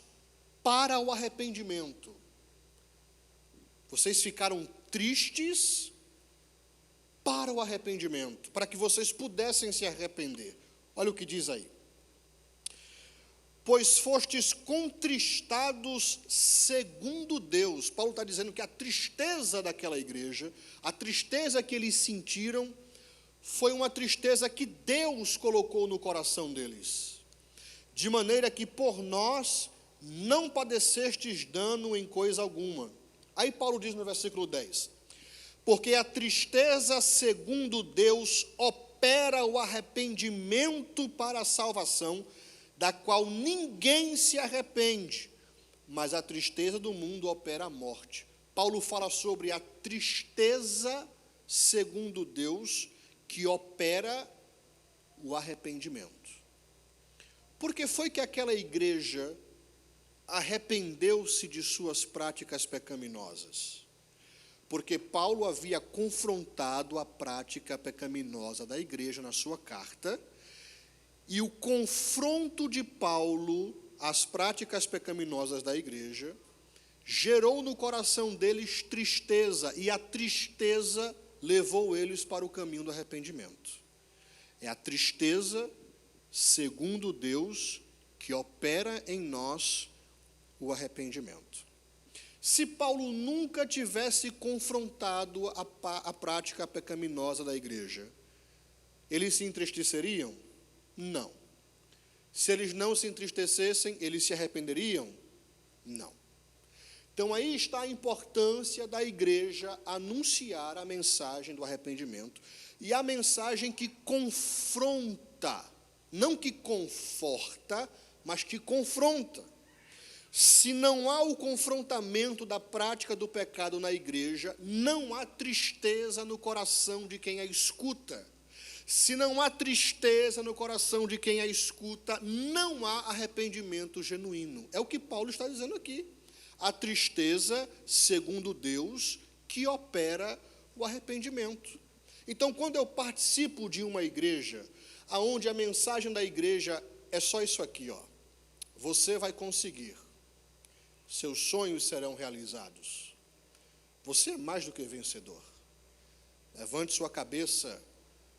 para o arrependimento. Vocês ficaram tristes para o arrependimento, para que vocês pudessem se arrepender. Olha o que diz aí. Pois fostes contristados segundo Deus. Paulo está dizendo que a tristeza daquela igreja, a tristeza que eles sentiram, foi uma tristeza que Deus colocou no coração deles. De maneira que por nós não padecestes dano em coisa alguma. Aí Paulo diz no versículo 10. Porque a tristeza segundo Deus opera o arrependimento para a salvação, da qual ninguém se arrepende, mas a tristeza do mundo opera a morte. Paulo fala sobre a tristeza segundo Deus, que opera o arrependimento. Por que foi que aquela igreja arrependeu-se de suas práticas pecaminosas? Porque Paulo havia confrontado a prática pecaminosa da igreja na sua carta, e o confronto de Paulo às práticas pecaminosas da igreja gerou no coração deles tristeza, e a tristeza levou eles para o caminho do arrependimento. É a tristeza, segundo Deus, que opera em nós o arrependimento. Se Paulo nunca tivesse confrontado a prática pecaminosa da igreja, eles se entristeceriam? Não. Se eles não se entristecessem, eles se arrependeriam? Não. Então aí está a importância da igreja anunciar a mensagem do arrependimento, e a mensagem que confronta, não que conforta, mas que confronta. Se não há o confrontamento da prática do pecado na igreja, não há tristeza no coração de quem a escuta. Se não há tristeza no coração de quem a escuta, não há arrependimento genuíno. É o que Paulo está dizendo aqui. A tristeza, segundo Deus, que opera o arrependimento. Então, quando eu participo de uma igreja, onde a mensagem da igreja é só isso aqui, ó. Você vai conseguir. Seus sonhos serão realizados. Você é mais do que vencedor. Levante sua cabeça,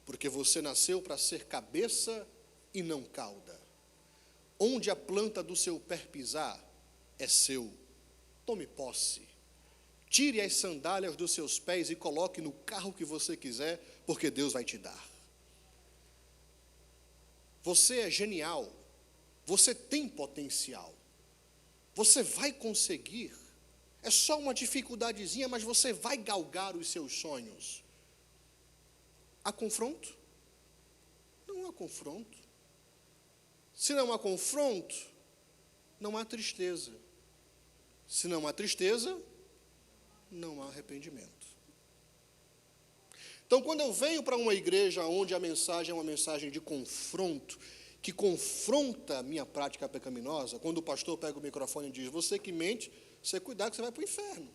porque você nasceu para ser cabeça e não cauda. Onde a planta do seu pé pisar, é seu. Tome posse. Tire as sandálias dos seus pés e coloque no carro que você quiser, porque Deus vai te dar. Você é genial. Você tem potencial. Você vai conseguir. É só uma dificuldadezinha, mas você vai galgar os seus sonhos. Há confronto? Não há confronto. Se não há confronto, não há tristeza. Se não há tristeza, não há arrependimento. Então, quando eu venho para uma igreja onde a mensagem é uma mensagem de confronto, que confronta a minha prática pecaminosa, quando o pastor pega o microfone e diz, você que mente, você cuidado que você vai para o inferno.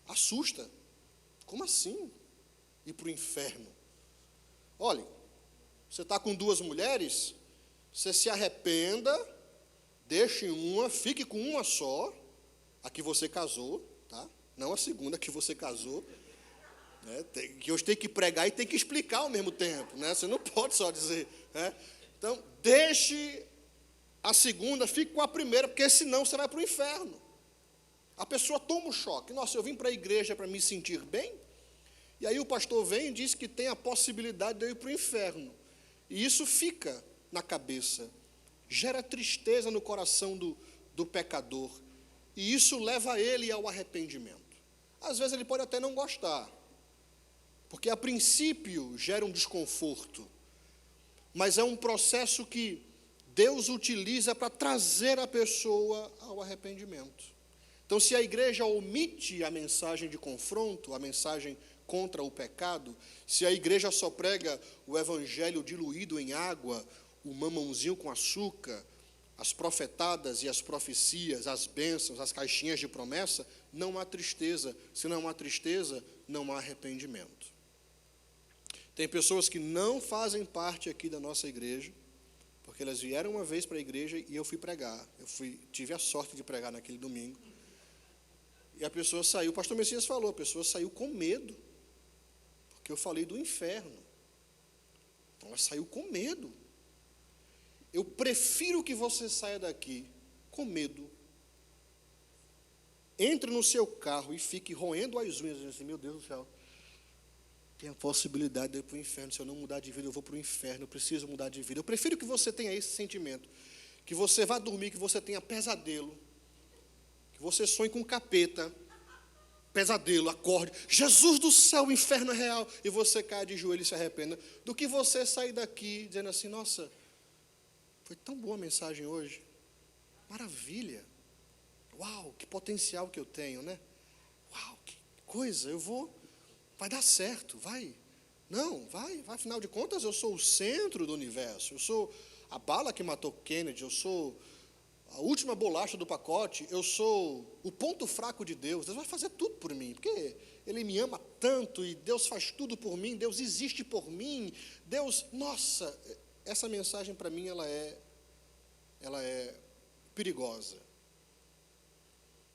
Assusta. Como assim? Ir para o inferno? Olha, você está com duas mulheres, você se arrependa, deixe uma, fique com uma só, a que você casou, tá? Não a segunda que você casou, né? Que hoje tem que pregar e tem que explicar ao mesmo tempo, né? Você não pode só dizer, né? Então, deixe a segunda, fique com a primeira, porque senão você vai para o inferno. A pessoa toma um choque. Nossa, eu vim para a igreja para me sentir bem, e aí o pastor vem e diz que tem a possibilidade de eu ir para o inferno. E isso fica na cabeça, gera tristeza no coração do pecador, e isso leva ele ao arrependimento. Às vezes ele pode até não gostar, porque a princípio gera um desconforto, mas é um processo que Deus utiliza para trazer a pessoa ao arrependimento. Então, se a igreja omite a mensagem de confronto, a mensagem contra o pecado, se a igreja só prega o evangelho diluído em água, o mamãozinho com açúcar, as profetadas e as profecias, as bênçãos, as caixinhas de promessa, não há tristeza. Se não há tristeza, não há arrependimento. Tem pessoas que não fazem parte aqui da nossa igreja, porque elas vieram uma vez para a igreja e eu fui pregar. Tive a sorte de pregar naquele domingo. E a pessoa saiu, o pastor Messias falou, a pessoa saiu com medo, porque eu falei do inferno. Então ela saiu com medo. Eu prefiro que você saia daqui com medo. Entre no seu carro e fique roendo as unhas, dizendo assim, meu Deus do céu, tem a possibilidade de ir para o inferno. Se eu não mudar de vida, eu vou para o inferno. Eu preciso mudar de vida. Eu prefiro que você tenha esse sentimento. Que você vá dormir, que você tenha pesadelo. Que você sonhe com capeta. Pesadelo, acorde. Jesus do céu, o inferno é real. E você caia de joelho e se arrependa. Do que você sair daqui dizendo assim, nossa, foi tão boa a mensagem hoje. Maravilha. Uau, que potencial que eu tenho, né? Uau, que coisa, vai dar certo, vai. Não, vai, afinal de contas eu sou o centro do universo, eu sou a bala que matou Kennedy, eu sou a última bolacha do pacote, eu sou o ponto fraco de Deus. Deus vai fazer tudo por mim, porque Ele me ama tanto e Deus faz tudo por mim, Deus existe por mim, Deus, nossa, essa mensagem para mim ela é perigosa.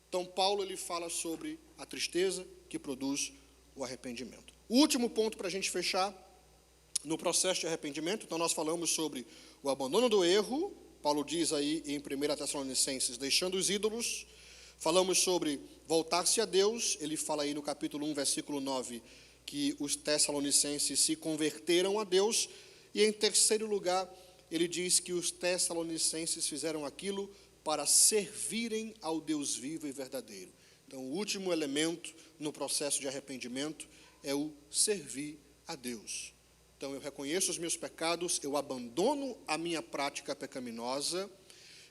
Então Paulo ele fala sobre a tristeza que produz o arrependimento. O último ponto para a gente fechar no processo de arrependimento, então nós falamos sobre o abandono do erro. Paulo diz aí em 1 Tessalonicenses, deixando os ídolos. Falamos sobre voltar-se a Deus. Ele fala aí no capítulo 1, versículo 9, que os tessalonicenses se converteram a Deus. E em terceiro lugar, ele diz que os tessalonicenses fizeram aquilo para servirem ao Deus vivo e verdadeiro. Então, o último elemento no processo de arrependimento é o servir a Deus. Então, eu reconheço os meus pecados, eu abandono a minha prática pecaminosa,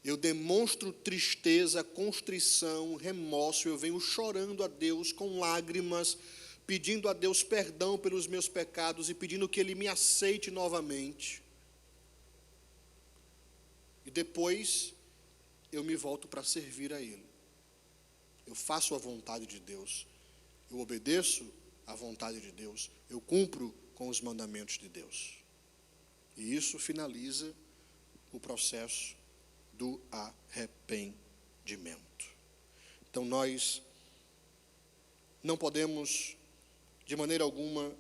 eu demonstro tristeza, constrição, remorso, eu venho chorando a Deus com lágrimas, pedindo a Deus perdão pelos meus pecados e pedindo que Ele me aceite novamente. E depois, eu me volto para servir a Ele. Eu faço a vontade de Deus, eu obedeço à vontade de Deus, eu cumpro com os mandamentos de Deus. E isso finaliza o processo do arrependimento. Então nós não podemos, de maneira alguma,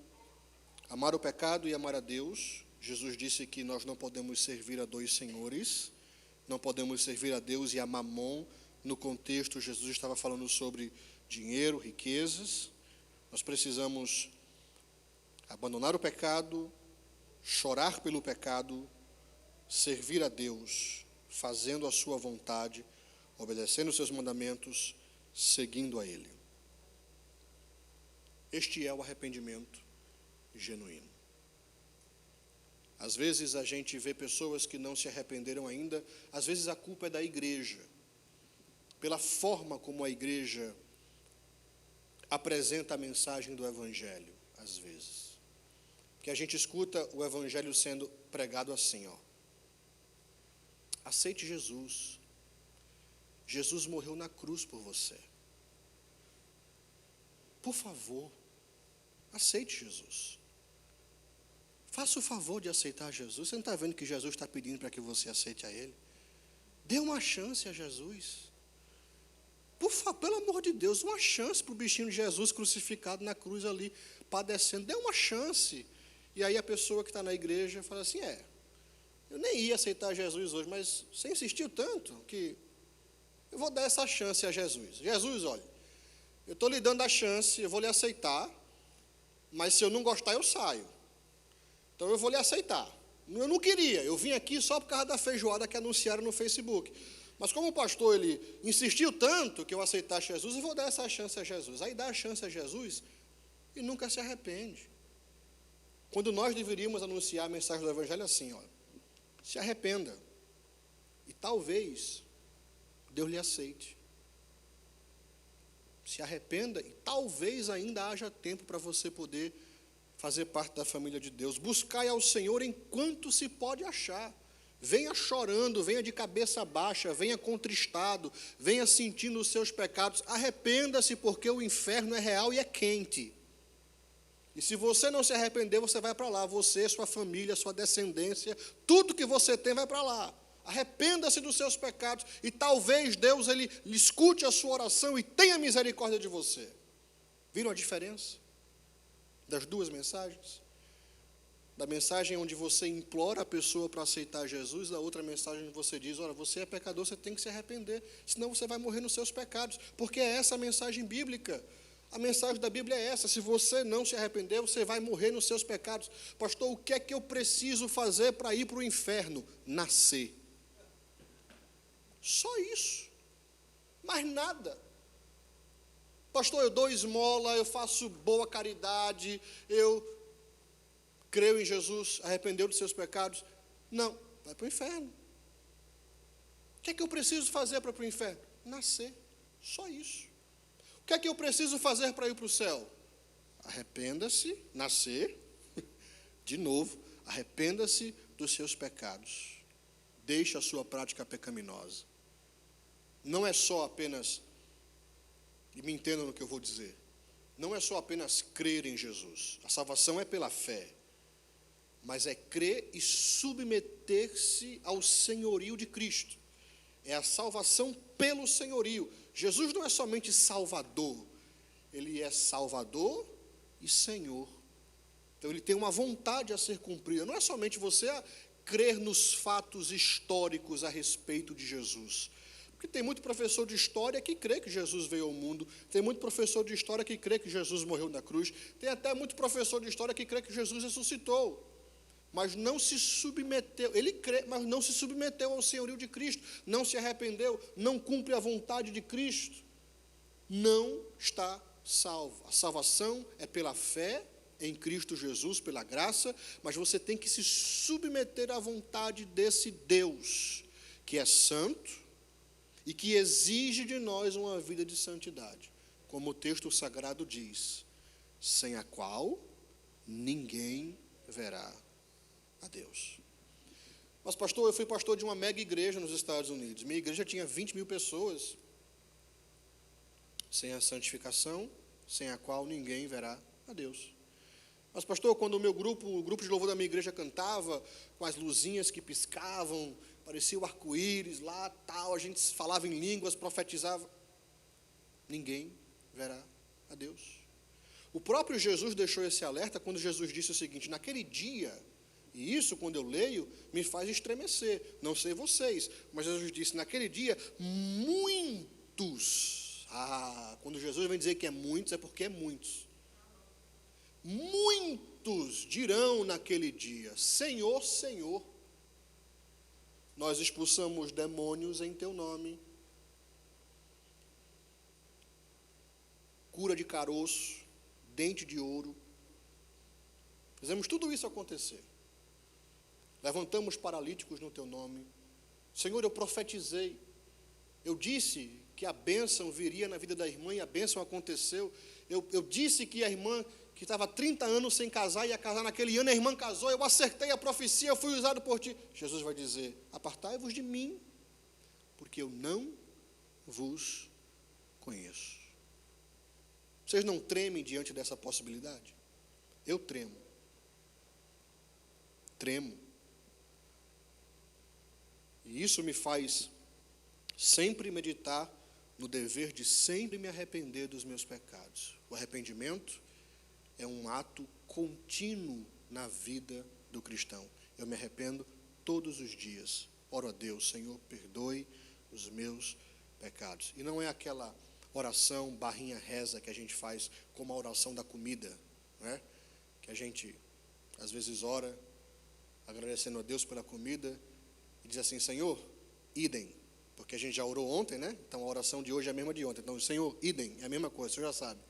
amar o pecado e amar a Deus. Jesus disse que nós não podemos servir a dois senhores, não podemos servir a Deus e a Mamon. No contexto, Jesus estava falando sobre dinheiro, riquezas. Nós precisamos abandonar o pecado, chorar pelo pecado, servir a Deus, fazendo a sua vontade, obedecendo os seus mandamentos, seguindo a Ele. Este é o arrependimento genuíno. Às vezes a gente vê pessoas que não se arrependeram ainda, às vezes a culpa é da igreja, pela forma como a igreja apresenta a mensagem do Evangelho, às vezes. Que a gente escuta o Evangelho sendo pregado assim, ó. Aceite Jesus. Jesus morreu na cruz por você. Por favor, aceite Jesus. Faça o favor de aceitar Jesus. Você não está vendo que Jesus está pedindo para que você aceite a Ele? Dê uma chance a Jesus. Pelo amor de Deus, uma chance para o bichinho de Jesus crucificado na cruz ali, padecendo. Dê uma chance. E aí a pessoa que está na igreja fala assim, eu nem ia aceitar Jesus hoje, mas você insistiu tanto que eu vou dar essa chance a Jesus. Jesus, olha, eu estou lhe dando a chance, eu vou lhe aceitar, mas se eu não gostar, eu saio. Então eu vou lhe aceitar. Eu não queria, eu vim aqui só por causa da feijoada que anunciaram no Facebook. Mas como o pastor ele insistiu tanto que eu aceitasse Jesus, eu vou dar essa chance a Jesus. Aí dá a chance a Jesus e nunca se arrepende. Quando nós deveríamos anunciar a mensagem do Evangelho assim, se arrependa. E talvez Deus lhe aceite. Se arrependa e talvez ainda haja tempo para você poder fazer parte da família de Deus. Buscai ao Senhor enquanto se pode achar. venha chorando, venha de cabeça baixa, venha contristado, venha sentindo os seus pecados. Arrependa-se, porque o inferno é real e é quente. E se você não se arrepender, você vai para lá. Você, sua família, sua descendência, tudo que você tem vai para lá. Arrependa-se dos seus pecados e talvez Deus ele escute a sua oração e tenha misericórdia de você. Viram a diferença das duas mensagens? Da mensagem onde você implora a pessoa para aceitar Jesus, da outra mensagem onde você diz, olha, você é pecador, você tem que se arrepender, senão você vai morrer nos seus pecados, porque é essa a mensagem bíblica. A mensagem da Bíblia é essa: se você não se arrepender, você vai morrer nos seus pecados. Pastor, o que é que eu preciso fazer para ir para o inferno? Nascer. Só isso. Mais nada. Pastor, eu dou esmola, eu faço boa caridade, eu creio em Jesus, arrependeu dos seus pecados. Não, vai para o inferno. O que é que eu preciso fazer para ir para o inferno? Nascer. Só isso. O que é que eu preciso fazer para ir para o céu? Arrependa-se, nascer, de novo, arrependa-se dos seus pecados. Deixe a sua prática pecaminosa. Não é só apenas, e me entendam no que eu vou dizer, não é só apenas crer em Jesus. A salvação é pela fé, mas é crer e submeter-se ao senhorio de Cristo. É a salvação pelo senhorio. Jesus não é somente Salvador, Ele é Salvador e Senhor. Então Ele tem uma vontade a ser cumprida. Não é somente você crer nos fatos históricos a respeito de Jesus. Porque tem muito professor de história que crê que Jesus veio ao mundo, tem muito professor de história que crê que Jesus morreu na cruz, tem até muito professor de história que crê que Jesus ressuscitou. Mas não se submeteu, ele crê, mas não se submeteu ao senhorio de Cristo, não se arrependeu, não cumpre a vontade de Cristo, não está salvo. A salvação é pela fé em Cristo Jesus, pela graça, mas você tem que se submeter à vontade desse Deus, que é santo e que exige de nós uma vida de santidade, como o texto sagrado diz, sem a qual ninguém verá a Deus. Mas pastor, eu fui pastor de uma mega igreja nos Estados Unidos. Minha igreja tinha 20 mil pessoas. Sem a santificação, sem a qual ninguém verá a Deus. Mas pastor, quando o grupo de louvor da minha igreja cantava, com as luzinhas que piscavam, parecia o arco-íris lá, tal, a gente falava em línguas, profetizava. Ninguém verá a Deus. O próprio Jesus deixou esse alerta quando Jesus disse o seguinte, naquele dia, e isso, quando eu leio, me faz estremecer. Não sei vocês, mas Jesus disse, naquele dia, muitos. Quando Jesus vem dizer que é muitos, é porque é muitos. Muitos dirão naquele dia, Senhor, Senhor, nós expulsamos demônios em teu nome. Cura de caroço, dente de ouro. Fizemos tudo isso acontecer. Levantamos paralíticos no teu nome. Senhor, eu profetizei. Eu disse que a bênção viria na vida da irmã e a bênção aconteceu. Eu disse que a irmã que estava 30 anos sem casar ia casar naquele ano, a irmã casou, eu acertei a profecia, eu fui usado por ti. Jesus vai dizer, apartai-vos de mim, porque eu não vos conheço. Vocês não tremem diante dessa possibilidade? Eu tremo. Tremo. E isso me faz sempre meditar no dever de sempre me arrepender dos meus pecados. O arrependimento é um ato contínuo na vida do cristão. Eu me arrependo todos os dias. Oro a Deus, Senhor, perdoe os meus pecados. E não é aquela oração, barrinha reza que a gente faz como a oração da comida, não é? Que a gente, às vezes, ora, agradecendo a Deus pela comida, e diz assim, Senhor, idem, porque a gente já orou ontem, né? Então a oração de hoje é a mesma de ontem. Então, Senhor, idem, é a mesma coisa, o Senhor já sabe.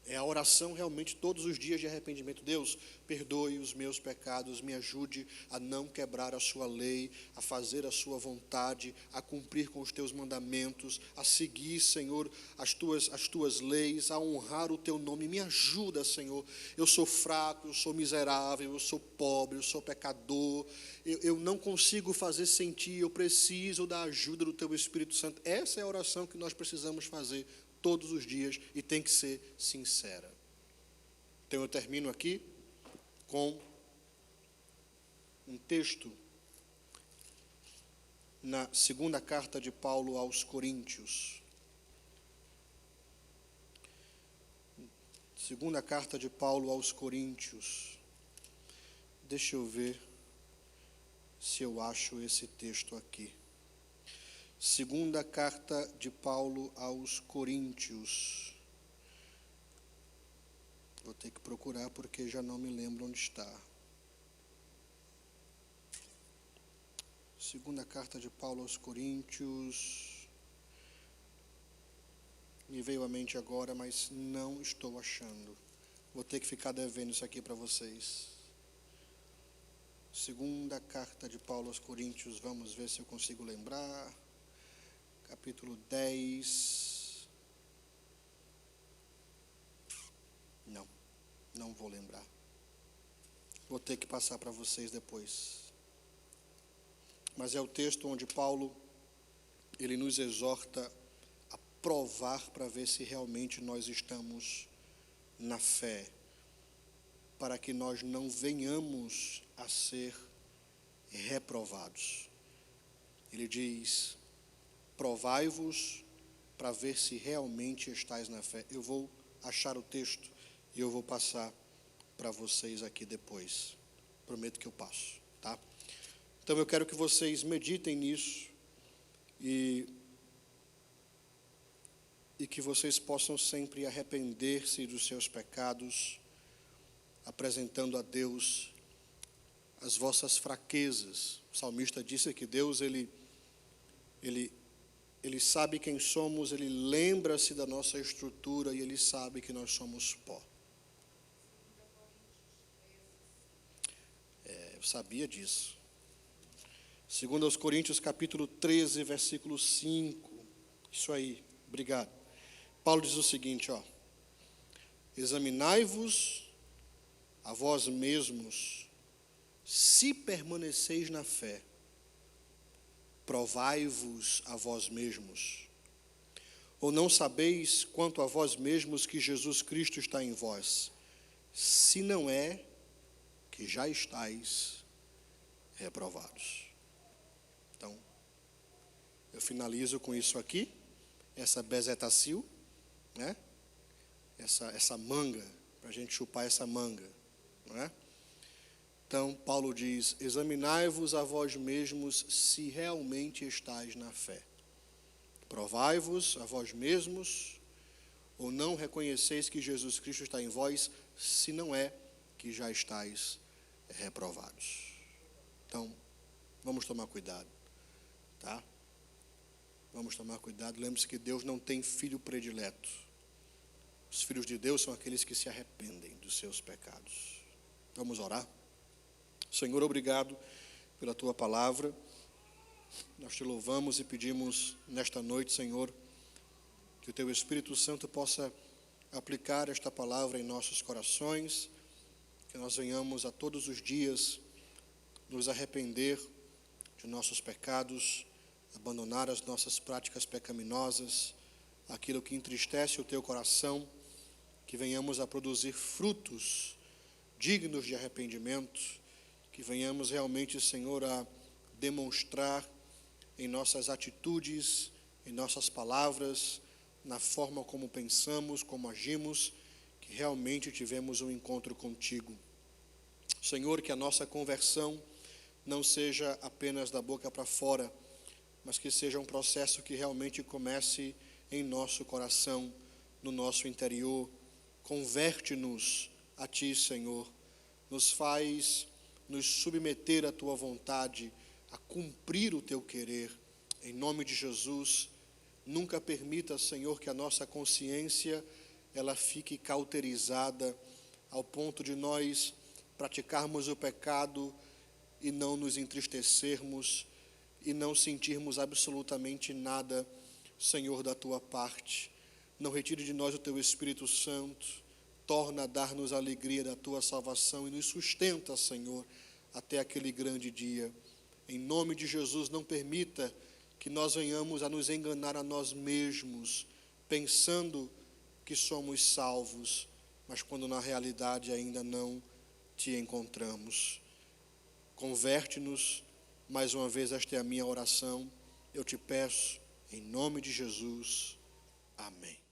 É a oração realmente todos os dias de arrependimento. Deus, perdoe os meus pecados, me ajude a não quebrar a sua lei, a fazer a sua vontade, a cumprir com os teus mandamentos, a seguir, Senhor, as tuas leis, a honrar o teu nome. Me ajuda, Senhor. Eu sou fraco, eu sou miserável, eu sou pobre, eu sou pecador. Eu não consigo fazer sentir, eu preciso da ajuda do teu Espírito Santo. Essa é a oração que nós precisamos fazer todos os dias, e tem que ser sincera. Então eu termino aqui com um texto na segunda carta de Paulo aos Coríntios. Segunda carta de Paulo aos Coríntios. Deixa eu ver se eu acho esse texto aqui. Segunda carta de Paulo aos Coríntios. Vou ter que procurar porque já não me lembro onde está. Segunda carta de Paulo aos Coríntios. Me veio à mente agora, mas não estou achando. Vou ter que ficar devendo isso aqui para vocês. Segunda carta de Paulo aos Coríntios, vamos ver se eu consigo lembrar. Capítulo 10. Não vou lembrar. Vou ter que passar para vocês depois. Mas é o texto onde Paulo, ele nos exorta a provar para ver se realmente nós estamos na fé, para que nós não venhamos a ser reprovados. Ele diz: provai-vos para ver se realmente estáis na fé. Eu vou achar o texto e eu vou passar para vocês aqui depois. Prometo que eu passo, tá? Então eu quero que vocês meditem nisso e que vocês possam sempre arrepender-se dos seus pecados, apresentando a Deus as vossas fraquezas. O salmista disse que Deus, ele sabe quem somos, ele lembra-se da nossa estrutura e ele sabe que nós somos pó. Eu sabia disso. 2 Coríntios capítulo 13, versículo 5. Isso aí, obrigado. Paulo diz o seguinte, ó: examinai-vos a vós mesmos, se permaneceis na fé. Provai-vos a vós mesmos. Ou não sabeis quanto a vós mesmos que Jesus Cristo está em vós? Se não é que já estáis reprovados. Então, eu finalizo com isso aqui, essa bezetacil, né? Essa manga, para a gente chupar essa manga, não é? Então, Paulo diz: examinai-vos a vós mesmos se realmente estáis na fé. Provai-vos a vós mesmos, ou não reconheceis que Jesus Cristo está em vós, se não é que já estáis reprovados. Então, vamos tomar cuidado, tá? Vamos tomar cuidado. Lembre-se que Deus não tem filho predileto. Os filhos de Deus são aqueles que se arrependem dos seus pecados. Vamos orar? Senhor, obrigado pela tua palavra. Nós te louvamos e pedimos nesta noite, Senhor, que o teu Espírito Santo possa aplicar esta palavra em nossos corações, que nós venhamos a todos os dias nos arrepender de nossos pecados, abandonar as nossas práticas pecaminosas, aquilo que entristece o teu coração, que venhamos a produzir frutos dignos de arrependimento, que venhamos realmente, Senhor, a demonstrar em nossas atitudes, em nossas palavras, na forma como pensamos, como agimos, que realmente tivemos um encontro contigo. Senhor, que a nossa conversão não seja apenas da boca para fora, mas que seja um processo que realmente comece em nosso coração, no nosso interior. Converte-nos a Ti, Senhor. Nos faz nos submeter à Tua vontade, a cumprir o Teu querer. Em nome de Jesus, nunca permita, Senhor, que a nossa consciência ela fique cauterizada ao ponto de nós praticarmos o pecado e não nos entristecermos e não sentirmos absolutamente nada, Senhor, da tua parte. Não retire de nós o teu Espírito Santo, torna a dar-nos a alegria da tua salvação e nos sustenta, Senhor, até aquele grande dia. Em nome de Jesus, não permita que nós venhamos a nos enganar a nós mesmos, pensando que somos salvos, mas quando na realidade ainda não te encontramos. Converte-nos, mais uma vez, esta é a minha oração, eu te peço, em nome de Jesus, amém.